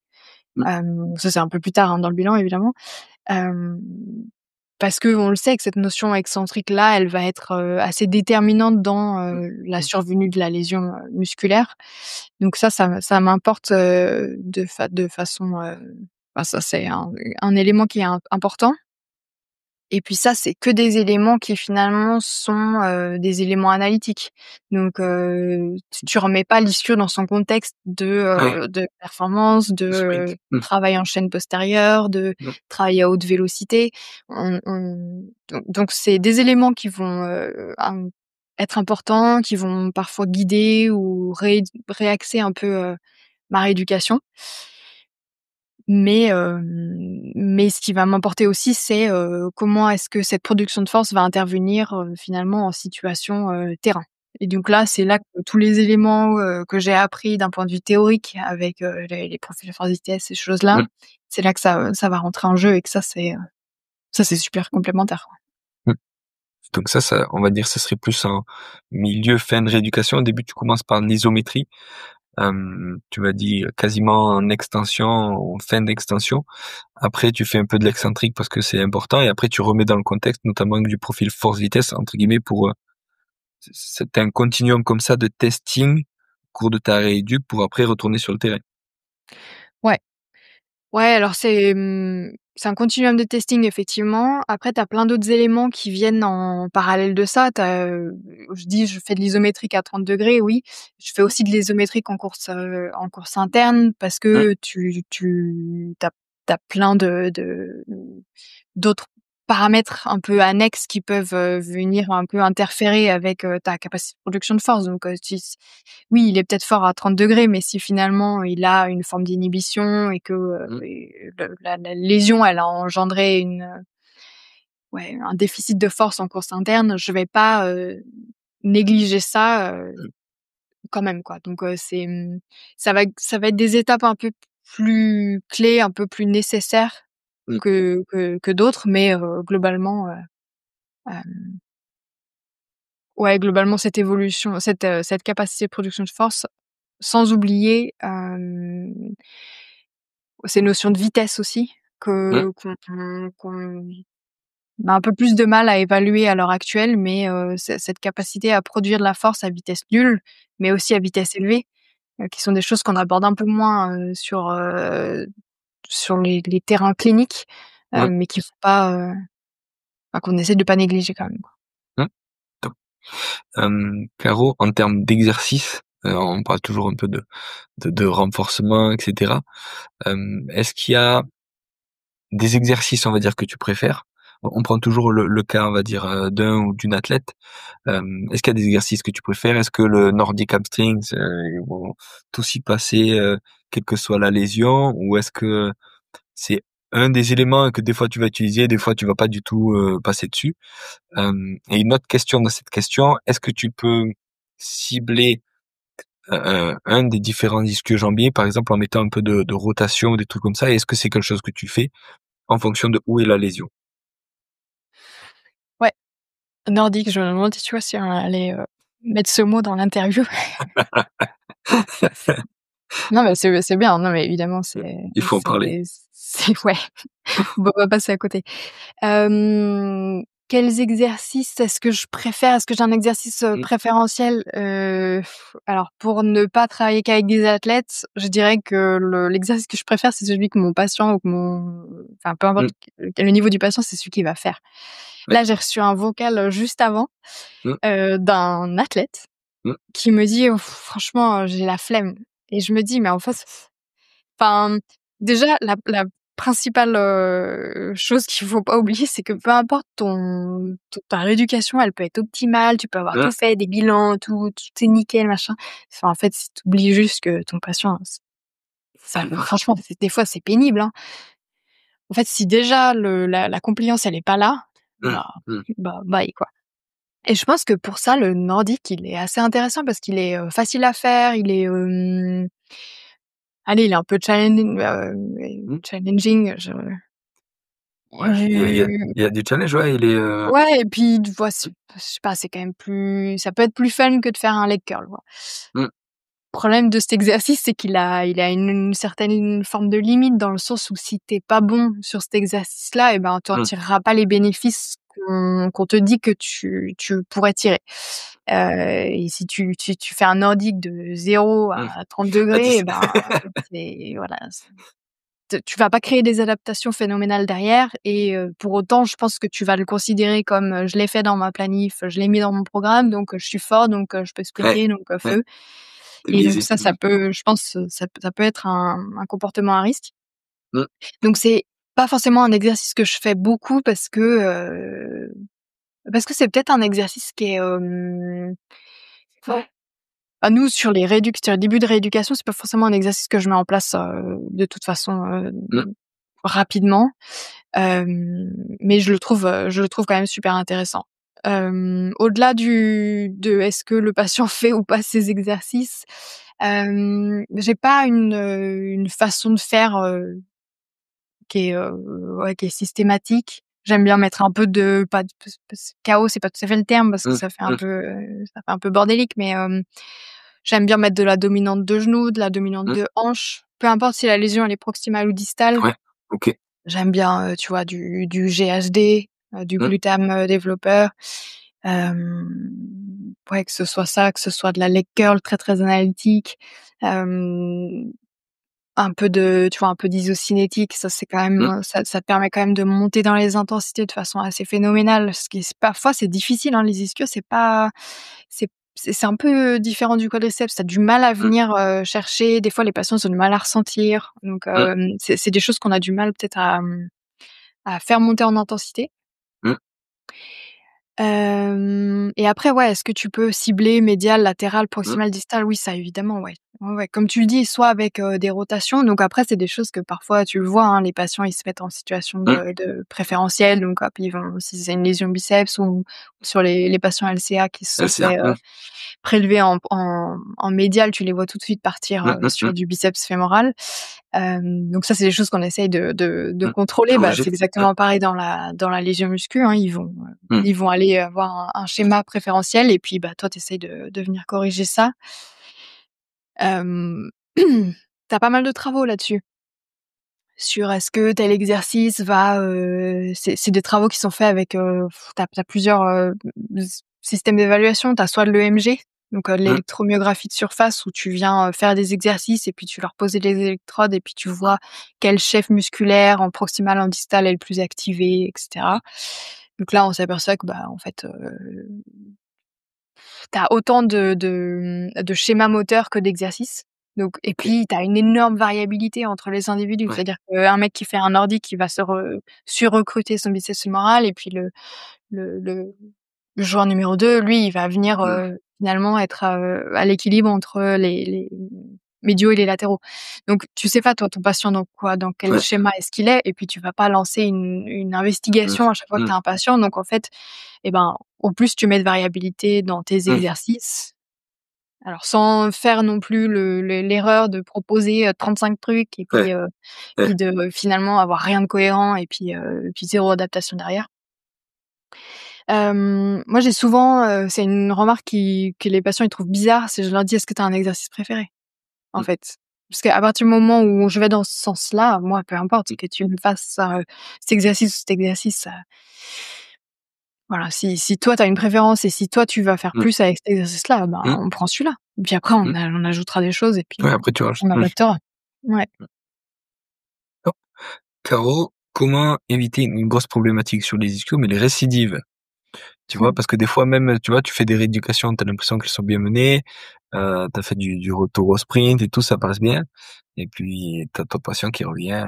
[SPEAKER 3] mmh,
[SPEAKER 2] Ça c'est un peu plus tard, hein, dans le bilan évidemment. Hem, Parce qu'on le sait que cette notion excentrique-là, elle va être, assez déterminante dans,
[SPEAKER 3] mmh,
[SPEAKER 2] la
[SPEAKER 3] mmh.
[SPEAKER 2] survenue de la lésion, musculaire. Donc ça m'importe, de façon, bah, ça c'est un élément qui est important. Et puis ça, c'est que des éléments qui finalement sont, des éléments analytiques. Donc, tu remets pas l'ischio dans son contexte
[SPEAKER 3] Ouais,
[SPEAKER 2] de performance, de,
[SPEAKER 3] le sprint. Mmh,
[SPEAKER 2] travail en chaîne postérieure, de
[SPEAKER 3] mmh,
[SPEAKER 2] travail à haute vélocité. Donc c'est des éléments qui vont, être importants, qui vont parfois guider ou réaxer un peu, ma rééducation. Mais ce qui va m'importer aussi, c'est, comment est-ce que cette production de force va intervenir, finalement en situation, terrain. Et donc là, c'est là que tous les éléments, que j'ai appris d'un point de vue théorique avec, les profils force vitesse, ces choses-là,
[SPEAKER 3] Mmh.
[SPEAKER 2] c'est là que ça va rentrer en jeu et que ça c'est super complémentaire, quoi.
[SPEAKER 3] Mmh. Donc ça, on va dire, ça serait plus en milieu, fin de rééducation. Au début, tu commences par l'isométrie. Tu m'as dit quasiment en extension, en fin d'extension. Après, tu fais un peu de l'excentrique parce que c'est important et après tu remets dans le contexte, notamment du profil force-vitesse, entre guillemets, pour, c'est un continuum comme ça de testing au cours de ta rééduc pour après retourner sur le terrain.
[SPEAKER 2] Ouais. Ouais, alors c'est un continuum de testing effectivement. Après, tu as plein d'autres éléments qui viennent en parallèle de ça. Tu as, je fais de l'isométrique à 30°, oui. Je fais aussi de l'isométrique en course interne parce
[SPEAKER 3] Mmh,
[SPEAKER 2] que tu as plein de d'autres paramètres un peu annexes qui peuvent, venir un peu interférer avec, ta capacité de production de force. Donc, si oui, il est peut-être fort à 30°, mais si finalement il a une forme d'inhibition et que,
[SPEAKER 3] mmh,
[SPEAKER 2] et la lésion, elle a engendré ouais, un déficit de force en course interne, je vais pas, négliger ça,
[SPEAKER 3] mmh,
[SPEAKER 2] quand même, quoi. Donc, ça va être des étapes un peu plus clés, un peu plus nécessaires
[SPEAKER 3] mmh,
[SPEAKER 2] que d'autres, mais, globalement, ouais, globalement cette évolution, cette capacité de production de force, sans oublier, ces notions de vitesse aussi
[SPEAKER 3] mmh,
[SPEAKER 2] qu'on a un peu plus de mal à évaluer à l'heure actuelle, mais, cette capacité à produire de la force à vitesse nulle, mais aussi à vitesse élevée, qui sont des choses qu'on aborde un peu moins, sur les terrains cliniques,
[SPEAKER 3] mmh,
[SPEAKER 2] mais qu'il faut pas, qu'on essaie de pas négliger quand même, quoi.
[SPEAKER 3] mmh. Top. Caro, en termes d'exercice, on parle toujours un peu de renforcement, et cetera. Est-ce qu'il y a des exercices, on va dire, que tu préfères? On prend toujours le cas, on va dire, d'un ou d'une athlète. Est-ce qu'il y a des exercices que tu préfères? Est-ce que le Nordic hamstrings, ils vont tous y passer, quelle que soit la lésion? Ou est-ce que c'est un des éléments que des fois tu vas utiliser, des fois tu vas pas du tout, passer dessus? Et une autre question dans cette question, est-ce que tu peux cibler, un des différents ischio-jambiers, par exemple, en mettant un peu de rotation ou des trucs comme ça? Et est-ce que c'est quelque chose que tu fais en fonction de où est la lésion?
[SPEAKER 2] Ouais, nordique, je me demandais, tu vois, si on allait, mettre ce mot dans l'interview. Non, mais c'est bien. Non, mais évidemment,
[SPEAKER 3] Il faut en parler.
[SPEAKER 2] c'est ouais, on peut pas passer à côté. Quels exercices est-ce que je préfère? Est-ce que j'ai un exercice,
[SPEAKER 3] Mmh,
[SPEAKER 2] préférentiel? Alors pour ne pas travailler qu'avec des athlètes, je dirais que l'exercice que je préfère, c'est celui que mon patient ou que mon enfin peu importe
[SPEAKER 3] mmh,
[SPEAKER 2] quel est le niveau du patient, c'est celui qui va faire.
[SPEAKER 3] ouais,
[SPEAKER 2] Là, j'ai reçu un vocal, juste avant,
[SPEAKER 3] mmh,
[SPEAKER 2] d'un athlète
[SPEAKER 3] mmh,
[SPEAKER 2] qui me dit: «Oh, franchement, j'ai la flemme», et je me dis: «Mais en fait». Enfin, déjà, la principale, chose qu'il faut pas oublier, c'est que peu importe ta rééducation, elle peut être optimale, tu peux avoir tout
[SPEAKER 3] mmh,
[SPEAKER 2] fait, des bilans, tout est nickel, machin. Enfin, en fait, si tu oublies juste que ton patient, ça franchement, des fois, c'est pénible, hein. En fait, si déjà la compliance, elle est pas là,
[SPEAKER 3] mmh,
[SPEAKER 2] bah
[SPEAKER 3] mmh,
[SPEAKER 2] bye, quoi. Et je pense que pour ça, le nordique, il est assez intéressant parce qu'il est, facile à faire, il est, allez, il est un peu
[SPEAKER 3] mmh.
[SPEAKER 2] challenging,
[SPEAKER 3] Ouais, il y a du challenge, ouais, il est,
[SPEAKER 2] ouais, et puis tu vois, je sais pas, c'est quand même plus ça peut être plus fun que de faire un leg curl, quoi.
[SPEAKER 3] mmh,
[SPEAKER 2] Le problème de cet exercice, c'est qu'il a une certaine forme de limite dans le sens où si tu es pas bon sur cet exercice-là, et ben, tu en
[SPEAKER 3] mmh,
[SPEAKER 2] tireras pas les bénéfices qu'on te dit que tu pourrais tirer. Et si tu fais un nordique de 0
[SPEAKER 3] mmh.
[SPEAKER 2] à 30
[SPEAKER 3] À
[SPEAKER 2] degrés,
[SPEAKER 3] 10.
[SPEAKER 2] et ben, c'est voilà, tu vas pas créer des adaptations phénoménales derrière, et pour autant, je pense que tu vas le considérer comme, «Je l'ai fait dans ma planif, je l'ai mis dans mon programme, donc je suis fort, donc je peux
[SPEAKER 3] Ouais,
[SPEAKER 2] sprinter, donc
[SPEAKER 3] ouais,
[SPEAKER 2] feu».
[SPEAKER 3] tu
[SPEAKER 2] Et donc
[SPEAKER 3] biaisé.
[SPEAKER 2] ça peut, je pense, ça peut être un comportement à risque.
[SPEAKER 3] Mmh,
[SPEAKER 2] Donc c'est pas forcément un exercice que je fais beaucoup parce que c'est peut-être un exercice qui est, ouais. Bah, nous, sur le début de rééducation, c'est pas forcément un exercice que je mets en place, de toute façon,
[SPEAKER 3] mmh,
[SPEAKER 2] rapidement. Mais je le trouve quand même super intéressant. Au-delà de est-ce que le patient fait ou pas ses exercices, j'ai pas une façon de faire, qui est, ouais, qui est systématique. J'aime bien mettre un peu de pas de chaos, c'est pas tout à fait le terme parce que
[SPEAKER 3] Mmh, mmh,
[SPEAKER 2] ça fait un peu bordélique, mais j'aime bien mettre de la dominante de genou, de la dominante
[SPEAKER 3] mmh.
[SPEAKER 2] de hanche, peu importe si la lésion elle est proximale ou distale.
[SPEAKER 3] Ouais, OK.
[SPEAKER 2] J'aime bien, tu vois, du GHD, du
[SPEAKER 3] Mmh,
[SPEAKER 2] glutam, développeur. Hem, ouais, que ce soit ça, que ce soit de la leg curl très, très analytique, hem, un peu de tu vois, un peu d'isocinétique, ça c'est quand
[SPEAKER 3] mmh,
[SPEAKER 2] même, ça te permet quand même de monter dans les intensités de façon assez phénoménale. Ce qui est parfois c'est difficile, hein, les ischios, c'est pas c'est un peu différent du quadriceps. Tu as du mal à
[SPEAKER 3] mmh,
[SPEAKER 2] venir, chercher. Des fois, les patients ils ont du mal à ressentir. Donc,
[SPEAKER 3] mmh,
[SPEAKER 2] c'est des choses qu'on a du mal peut-être à faire monter en intensité.
[SPEAKER 3] mmh,
[SPEAKER 2] Et après, ouais, est-ce que tu peux cibler médial, latéral,
[SPEAKER 3] mmh,
[SPEAKER 2] proximal, distal? Oui, ça évidemment, ouais. Ouais, ouais, comme tu le dis, soit avec, des rotations, donc après c'est des choses que parfois tu le vois, hein, les patients, ils se mettent en situation
[SPEAKER 3] mmh.
[SPEAKER 2] de préférentiel, donc hop, ils vont si c'est une lésion biceps ou sur les patients LCA qui se sont
[SPEAKER 3] LCA.
[SPEAKER 2] fait, prélever en médial, tu les vois tout de suite partir,
[SPEAKER 3] Mmh, mmh,
[SPEAKER 2] sur
[SPEAKER 3] mmh,
[SPEAKER 2] du biceps fémoral. Donc ça, c'est des choses qu'on essaye de
[SPEAKER 3] mmh.
[SPEAKER 2] contrôler. Bah,
[SPEAKER 3] Corriger.
[SPEAKER 2] c'est
[SPEAKER 3] Mmh,
[SPEAKER 2] exactement pareil dans la lésion muscu, hein.
[SPEAKER 3] mmh,
[SPEAKER 2] Ils vont aller avoir un schéma préférentiel et puis, bah, toi, tu essayes de venir corriger ça. Hem, tu pas mal de travaux là-dessus, sur est-ce que tel exercice va, c'est des travaux qui sont faits avec, tu as plusieurs, systèmes d'évaluation. Tu as soit de l'EMG, donc de
[SPEAKER 3] mmh,
[SPEAKER 2] l'électromyographie de surface où tu viens, faire des exercices et puis tu leur poses les électrodes et puis tu vois quel chef musculaire en proximal, en distal est le plus activé et cetera. Donc là, on s'aperçoit que, bah, en fait, tu as autant de schémas moteurs que d'exercices. Donc et
[SPEAKER 3] OK.
[SPEAKER 2] puis tu as une énorme variabilité entre les individus.
[SPEAKER 3] Ouais.
[SPEAKER 2] C'est-à-dire qu'un mec qui fait un nordique, il va surrecruter son biceps fémoral et puis le le le joueur numéro 2, lui, il va venir,
[SPEAKER 3] Mmh,
[SPEAKER 2] finalement être, à l'équilibre entre les médiaux et les latéraux. Donc tu sais pas toi, ton patient dans quel
[SPEAKER 3] ouais.
[SPEAKER 2] schéma est-ce qu'il est et puis tu vas pas lancer une
[SPEAKER 3] Mmh,
[SPEAKER 2] investigation à chaque fois que
[SPEAKER 3] mmh,
[SPEAKER 2] tu as un patient. Donc en fait, et ben, au plus tu mets de variabilité dans tes
[SPEAKER 3] mmh.
[SPEAKER 2] exercices, alors sans faire non plus l'erreur de proposer, 35 trucs et
[SPEAKER 3] Ouais, ouais.
[SPEAKER 2] puis de, finalement avoir rien de cohérent et puis 0 adaptation derrière. Moi j'ai souvent, c'est une remarque que les patients ils trouvent bizarre, c'est je leur dis: «Est-ce que tu as un exercice préféré?» en
[SPEAKER 3] Mmh,
[SPEAKER 2] fait. Parce qu'à partir du moment où je vais dans ce sens-là, moi peu importe
[SPEAKER 3] mmh,
[SPEAKER 2] que tu me fasses, cet exercice ou cet exercice, voilà, si toi tu as une préférence et si toi tu vas faire
[SPEAKER 3] mmh,
[SPEAKER 2] plus avec cet exercice-là, ben,
[SPEAKER 3] mmh,
[SPEAKER 2] on prend celui-là. Puis après
[SPEAKER 3] mmh.
[SPEAKER 2] on ajoutera des choses et puis
[SPEAKER 3] Ouais, après tu rajoutes.
[SPEAKER 2] on
[SPEAKER 3] Mmh.
[SPEAKER 2] adaptera. Ouais.
[SPEAKER 3] Hop. Caro, comment éviter une grosse problématique sur les ischios, mais les récidives? Tu vois?
[SPEAKER 2] Mmh.
[SPEAKER 3] Parce que des fois même, tu vois, tu fais des rééducations, tu as l'impression qu'elles sont bien menées, tu as fait du retour au sprint et tout, ça passe bien et puis tu as ton patient qui revient,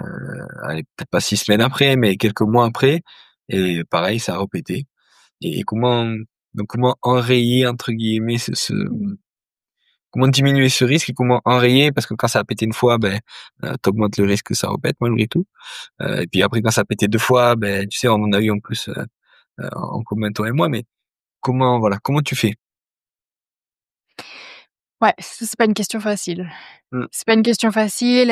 [SPEAKER 3] allez, peut-être pas 6 semaines après, mais quelques mois après et pareil, ça a répété et comment «enrayer» entre guillemets comment diminuer ce risque et comment enrayer? Parce que quand ça a pété une fois, ben, tu augmentes le risque que ça repète malgré tout, et puis après quand ça a pété 2 fois, ben, tu sais, on en a eu en plus, en commun toi et moi, mais comment tu fais?
[SPEAKER 2] Ouais, ça c'est pas une question facile.
[SPEAKER 3] Mmh,
[SPEAKER 2] C'est pas une question facile,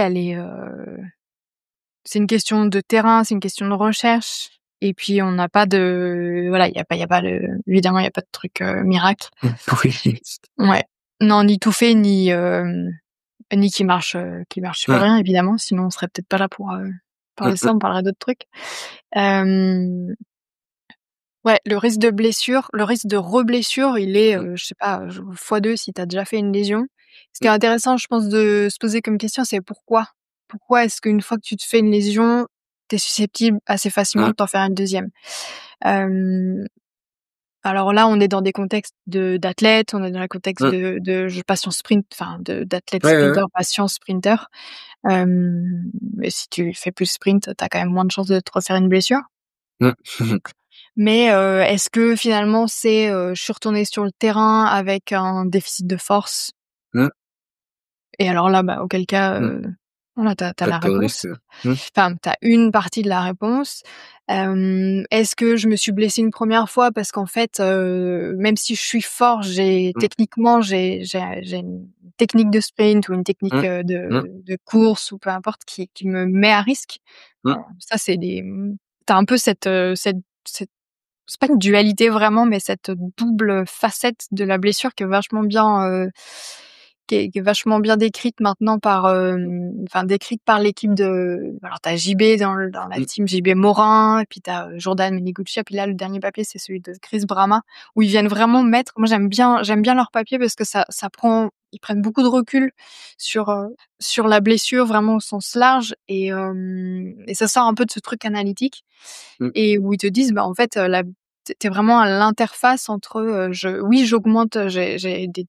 [SPEAKER 2] c'est une question de terrain, c'est une question de recherche et puis on n'a pas de voilà, il y a pas le évidemment, il y a pas de truc, miracle.
[SPEAKER 3] oui.
[SPEAKER 2] Ouais. Non, ni tout fait, ni qui marche sur
[SPEAKER 3] Mmh,
[SPEAKER 2] rien évidemment, sinon on serait peut-être pas là pour,
[SPEAKER 3] mmh,
[SPEAKER 2] parler de
[SPEAKER 3] mmh,
[SPEAKER 2] ça, on parlerait d'autres trucs. Hem, ouais, le risque de reblessure, il est,
[SPEAKER 3] mmh,
[SPEAKER 2] je sais pas, fois 2 si tu as déjà fait une lésion. Ce qui est intéressant, je pense, de se poser comme question, c'est pourquoi? Pourquoi est-ce qu'une fois que tu te fais une lésion, tu es susceptible assez facilement
[SPEAKER 3] mmh,
[SPEAKER 2] de t'en faire une deuxième. Hem, alors là, on est dans des contextes d'athlètes, on est dans un contexte
[SPEAKER 3] mmh.
[SPEAKER 2] de patients sprint, enfin d'athlètes
[SPEAKER 3] Ouais, ouais, ouais.
[SPEAKER 2] sprinteurs, patients sprinteurs. Mais si tu fais plus sprint, tu as quand même moins de chances de te refaire une blessure.
[SPEAKER 3] Mmh.
[SPEAKER 2] Mais, est-ce que finalement c'est, je suis retournée sur le terrain avec un déficit de force
[SPEAKER 3] Mmh,
[SPEAKER 2] et alors là, bah, auquel cas,
[SPEAKER 3] mmh.
[SPEAKER 2] voilà, tu as la
[SPEAKER 3] Pas de
[SPEAKER 2] réponse.
[SPEAKER 3] risque, mmh,
[SPEAKER 2] Enfin, tu as une partie de la réponse. Est-ce que je me suis blessée une première fois parce qu'en fait, même si je suis fort,
[SPEAKER 3] Mmh.
[SPEAKER 2] j'ai une technique de sprint ou une technique,
[SPEAKER 3] Mmh. Mmh.
[SPEAKER 2] de course ou peu importe qui me met à risque.
[SPEAKER 3] Mmh.
[SPEAKER 2] Ça c'est tu un peu cette c'est pas une dualité vraiment, mais cette double facette de la blessure qui est vachement bien décrite maintenant par, enfin décrite par l'équipe alors tu as JB dans la
[SPEAKER 3] Mmh.
[SPEAKER 2] team, JB Morin et puis tu as, Jordan Menigucci et puis là le dernier papier c'est celui de Chris Brama où ils viennent vraiment mettre moi j'aime bien leur papier parce que ça prend ils prennent beaucoup de recul sur la blessure vraiment au sens large et ça sort un peu de ce truc analytique
[SPEAKER 3] Mmh.
[SPEAKER 2] et où ils te disent, bah, en fait, la tu vraiment à l'interface entre, j'augmente, j'ai des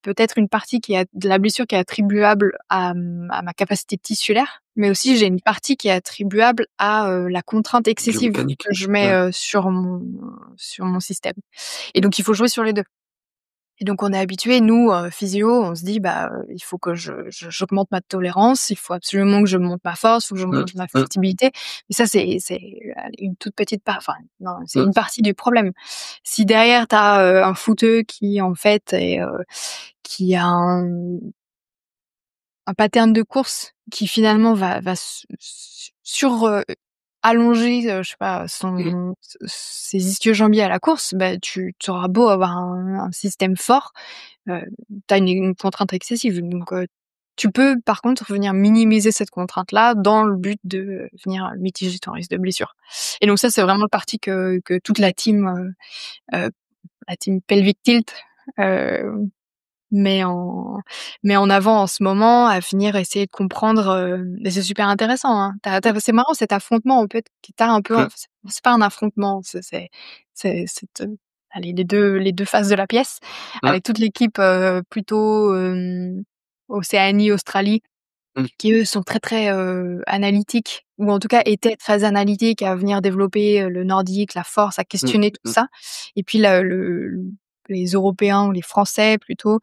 [SPEAKER 2] peut-être une partie qui est de la blessure qui est attribuable à ma capacité tissulaire, mais aussi j'ai une partie qui est attribuable à, la contrainte excessive
[SPEAKER 3] Biomécanique.
[SPEAKER 2] que je mets,
[SPEAKER 3] Ouais.
[SPEAKER 2] sur mon système et donc il faut jouer sur les 2. Et donc on est habitués, nous, physio, on se dit: «Bah, il faut que j'augmente ma tolérance, il faut absolument que je monte ma force, il faut que je
[SPEAKER 3] Mmh.
[SPEAKER 2] monte ma
[SPEAKER 3] Mmh.
[SPEAKER 2] flexibilité». Mais ça, c'est une toute petite part enfin non, c'est
[SPEAKER 3] Mmh.
[SPEAKER 2] une partie du problème. Si derrière tu as, un footeux qui en fait qui a un pattern de course qui finalement va allonger, je sais pas,
[SPEAKER 3] Mmh.
[SPEAKER 2] ses ischio-jambiers à la course, bah, tu auras beau avoir un système fort, heu, tu as une contrainte excessive. Donc tu peux par contre venir minimiser cette contrainte-là dans le but de, venir mitiger ton risque de blessure. Et donc ça, c'est vraiment le parti que toute la team Pelvic Tilt, heu met en met en avant en ce moment, à venir essayer de comprendre, et c'est super intéressant, hein. C'est marrant cet affrontement en fait que tu un peu
[SPEAKER 3] Mmh.
[SPEAKER 2] c'est pas un affrontement, c'est cette, allez les deux faces de la pièce
[SPEAKER 3] Mmh.
[SPEAKER 2] avec toute l'équipe, plutôt, Océanie, Australie
[SPEAKER 3] Mmh.
[SPEAKER 2] qui eux sont très, très, analytiques ou en tout cas étaient très analytiques à venir développer, le nordique, la force, à
[SPEAKER 3] Mmh.
[SPEAKER 2] questionner tout
[SPEAKER 3] Mmh.
[SPEAKER 2] ça et puis les Européens ou les Français plutôt,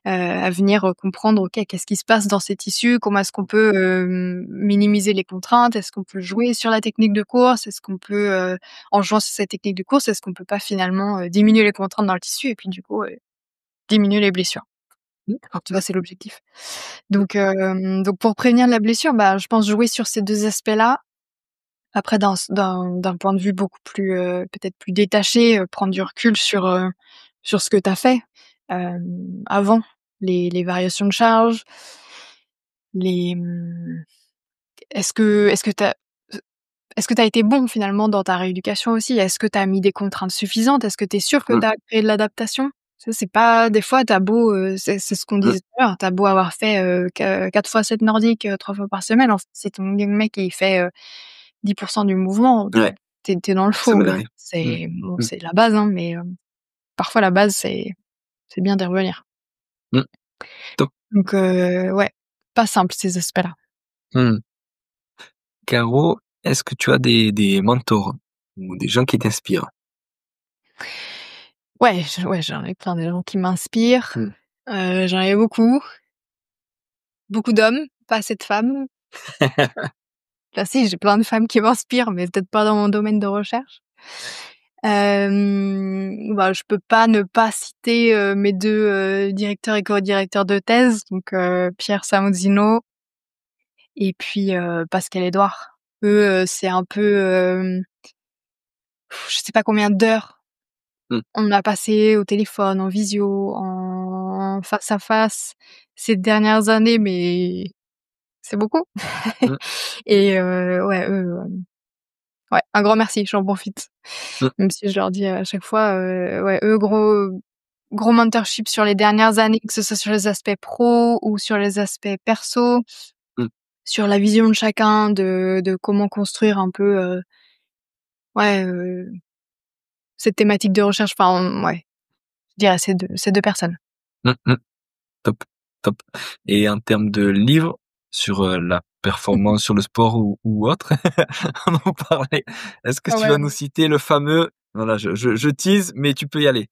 [SPEAKER 2] à venir, comprendre OK, qu'est-ce qui se passe dans ces tissus? Comment est-ce qu'on peut, minimiser les contraintes? Est-ce qu'on peut jouer sur la technique de course? Est-ce qu'on peut, en jouant sur cette technique de course, est-ce qu'on peut pas finalement, diminuer les contraintes dans le tissu et puis du coup, diminuer les blessures?
[SPEAKER 3] Mmh.
[SPEAKER 2] En tout cas, c'est l'objectif. Donc pour prévenir la blessure, bah, je pense jouer sur ces 2 aspects-là. Après d'un point de vue beaucoup plus, peut-être plus détaché, prendre du recul sur ce que tu as fait, avant. Les variations de charge, les, est-ce que tu as est-ce que tu as été bon finalement dans ta rééducation aussi? Est-ce que tu as mis des contraintes suffisantes? Est-ce que tu es sûr que
[SPEAKER 3] Mmh.
[SPEAKER 2] tu as créé de l'adaptation? Ça, c'est pas des fois tu as beau, c'est ce qu'on
[SPEAKER 3] Mmh.
[SPEAKER 2] disait tout à l'heure, tu as beau avoir fait, que 4 fois 7 nordiques, 3 fois par semaine, en fait, si ton mec il fait, 10 du mouvement,
[SPEAKER 3] Ouais,
[SPEAKER 2] tu es dans le
[SPEAKER 3] ça
[SPEAKER 2] faux.
[SPEAKER 3] mène à rien. Mmh.
[SPEAKER 2] C'est bon,
[SPEAKER 3] Mmh.
[SPEAKER 2] c'est la base, hein, mais parfois la base, c'est bien d'y revenir.
[SPEAKER 3] Mmh. Top.
[SPEAKER 2] Donc ouais, pas simple ces aspects-là.
[SPEAKER 3] Mmh. Caro, est-ce que tu as des mentors ou des gens qui t'inspirent?
[SPEAKER 2] Ouais, j'en ai plein des gens qui m'inspirent,
[SPEAKER 3] Mmh.
[SPEAKER 2] j'en ai beaucoup. Beaucoup d'hommes, pas assez de femmes. Enfin si, j'ai plein de femmes qui m'inspirent, mais peut-être pas dans mon domaine de recherche. Bah, je peux pas ne pas citer, mes 2 directeurs et co-directeurs de thèse, donc Pierre Samozino et puis, Pascal Edouard. Eux, c'est un peu, je sais pas combien d'heures
[SPEAKER 3] Mmh.
[SPEAKER 2] on a passé au téléphone, en visio, en face à face ces dernières années, mais c'est beaucoup.
[SPEAKER 3] Mmh.
[SPEAKER 2] Et ouais, eux, ouais, un grand merci, j'en profite.
[SPEAKER 3] Mmh.
[SPEAKER 2] Même si je leur dis à chaque fois, ouais, eux, gros mentorship sur les dernières années, que ce soit sur les aspects pro ou sur les aspects perso,
[SPEAKER 3] Mmh.
[SPEAKER 2] sur la vision de chacun, de comment construire un peu, ouais, cette thématique de recherche. Enfin, ouais, je dirais ces deux personnes.
[SPEAKER 3] Mmh. Mmh. Top, top. Et en termes de livres sur, la performance, sur le sport ou autre, on en parlait. Est-ce que
[SPEAKER 2] Ah
[SPEAKER 3] tu
[SPEAKER 2] ouais.
[SPEAKER 3] vas nous citer le fameux voilà, je tease, mais tu peux y aller.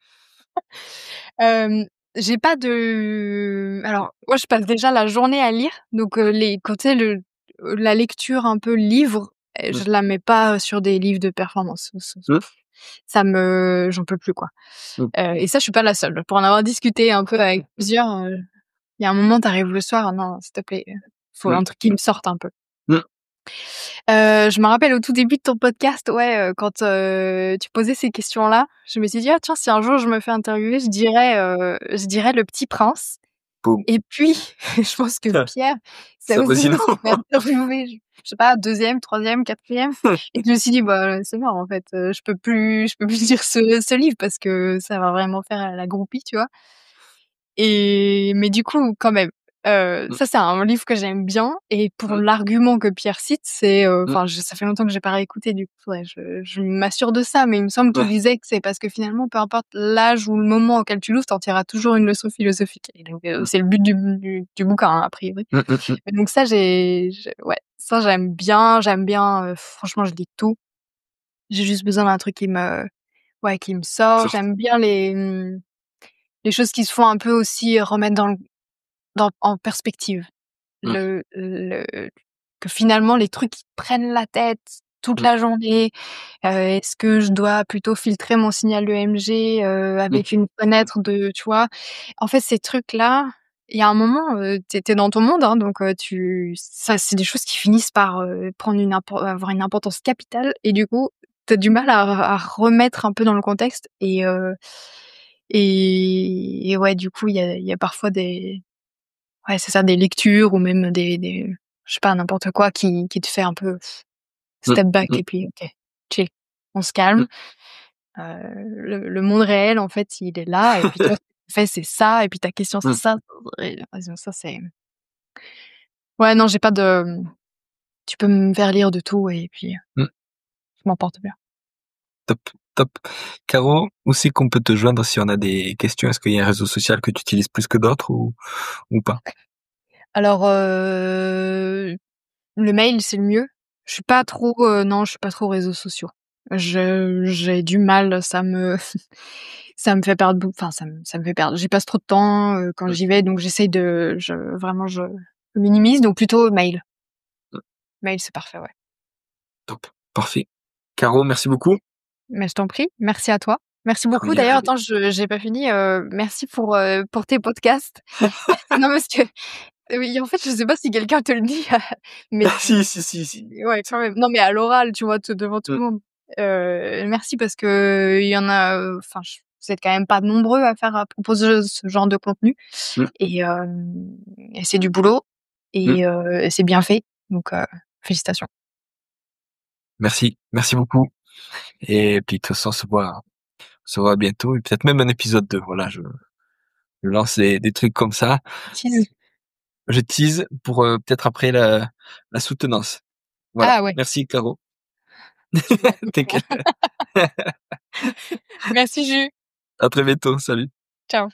[SPEAKER 2] J'ai pas de alors moi je passe déjà la journée à lire, donc les quand tu sais la lecture un peu livre, Je la mets pas sur des livres de performance. Ça me j'en peux plus, quoi. Et ça, je suis pas la seule. Pour en avoir discuté un peu avec plusieurs, il y a un moment, t'arrives le soir, non, s'il te plaît, faut un truc qui me sorte un peu. Je me rappelle au tout début de ton podcast, ouais, quand tu posais ces questions-là, je me suis dit: «Ah tiens, si un jour je me fais interviewer, je dirais Le Petit Prince».
[SPEAKER 3] Boum.
[SPEAKER 2] Et puis, je pense que Pierre, ça
[SPEAKER 3] Ça
[SPEAKER 2] aussi
[SPEAKER 3] aussi, non.
[SPEAKER 2] se fait interviewer, je sais pas, 2e, 3e, 4e. Et je me suis dit: «Bah, c'est mort en fait, je peux plus lire ce livre parce que ça va vraiment faire la groupie», tu vois? Mais du coup, quand même, ça c'est un livre que j'aime bien et pour l'argument que Pierre cite, c'est, enfin ça fait longtemps que j'ai pas réécouté, du coup faudrait je m'assure de ça, mais il me semble qu'il
[SPEAKER 3] Ouais.
[SPEAKER 2] disait que c'est parce que finalement, peu importe l'âge ou le moment auquel tu l'ouvres, tu en tireras toujours une leçon philosophique et donc c'est le but du bouquin, hein, a priori. Et donc ça ouais, ça j'aime bien, franchement je lis tout. J'ai juste besoin d'un truc qui me sort.
[SPEAKER 3] Sorte.
[SPEAKER 2] J'aime bien les choses qui se font un peu aussi remettre en perspective. Le Que finalement les trucs qui te prennent la tête toute la journée, est-ce que je dois plutôt filtrer mon signal EMG, avec une fenêtre de tu vois? En fait, ces trucs-là, il y a un moment, tu es dans ton monde, hein, donc ça c'est des choses qui finissent par, prendre avoir une importance capitale et du coup, tu as du mal à remettre un peu dans le contexte et ouais, du coup, il y a parfois des ouais, c'est ça, des lectures ou même des je sais pas, n'importe quoi qui te fait un peu step back et puis OK, chill, on se calme. Le monde réel, en fait, il est là et puis toi, ce que tu fais, c'est ça et puis ta question, c'est ça et ça, c'est ouais, non, j'ai pas de tu peux me faire lire de tout et puis je m'en porte bien.
[SPEAKER 3] Top, top. Caro, où c'est qu'on peut te joindre si on a des questions? Est-ce qu'il y a un réseau social que tu utilises plus que d'autres ou pas?
[SPEAKER 2] Alors, le mail, c'est le mieux. Je suis pas trop, non, je suis pas trop réseaux sociaux. J'ai du mal, ça me fait perdre enfin ça me fait perdre. J'y passe trop de temps, quand j'y vais, donc j'essaye de je minimise, donc plutôt mail. Mail, c'est parfait, ouais.
[SPEAKER 3] Top, parfait. Caro, merci beaucoup.
[SPEAKER 2] Mais je t'en prie, merci à toi. Merci
[SPEAKER 3] On
[SPEAKER 2] beaucoup
[SPEAKER 3] y est
[SPEAKER 2] d'ailleurs,
[SPEAKER 3] arrivé.
[SPEAKER 2] attends, j'ai pas fini, merci pour tes podcasts. Non, parce que oui, en fait, je sais pas si quelqu'un te le dit, mais
[SPEAKER 3] Si, si, si, si.
[SPEAKER 2] ouais, quand même. Non, mais à l'oral, tu vois, devant tout
[SPEAKER 3] Mmh.
[SPEAKER 2] le monde. Merci parce que il y en a, enfin, vous êtes quand même pas nombreux à proposer ce genre de contenu
[SPEAKER 3] Mmh.
[SPEAKER 2] et c'est du boulot
[SPEAKER 3] Mmh.
[SPEAKER 2] et c'est bien fait, donc félicitations.
[SPEAKER 3] Merci, merci beaucoup et puis de toute façon on se voit bientôt et peut-être même un épisode 2. Voilà, je lance des trucs comme ça.
[SPEAKER 2] Tease.
[SPEAKER 3] Je tease pour, peut-être après la soutenance. Voilà.
[SPEAKER 2] Ah ouais,
[SPEAKER 3] Merci Caro.
[SPEAKER 2] super.
[SPEAKER 3] T'inquiète.
[SPEAKER 2] Merci Jus.
[SPEAKER 3] À très bientôt. Salut.
[SPEAKER 2] Ciao.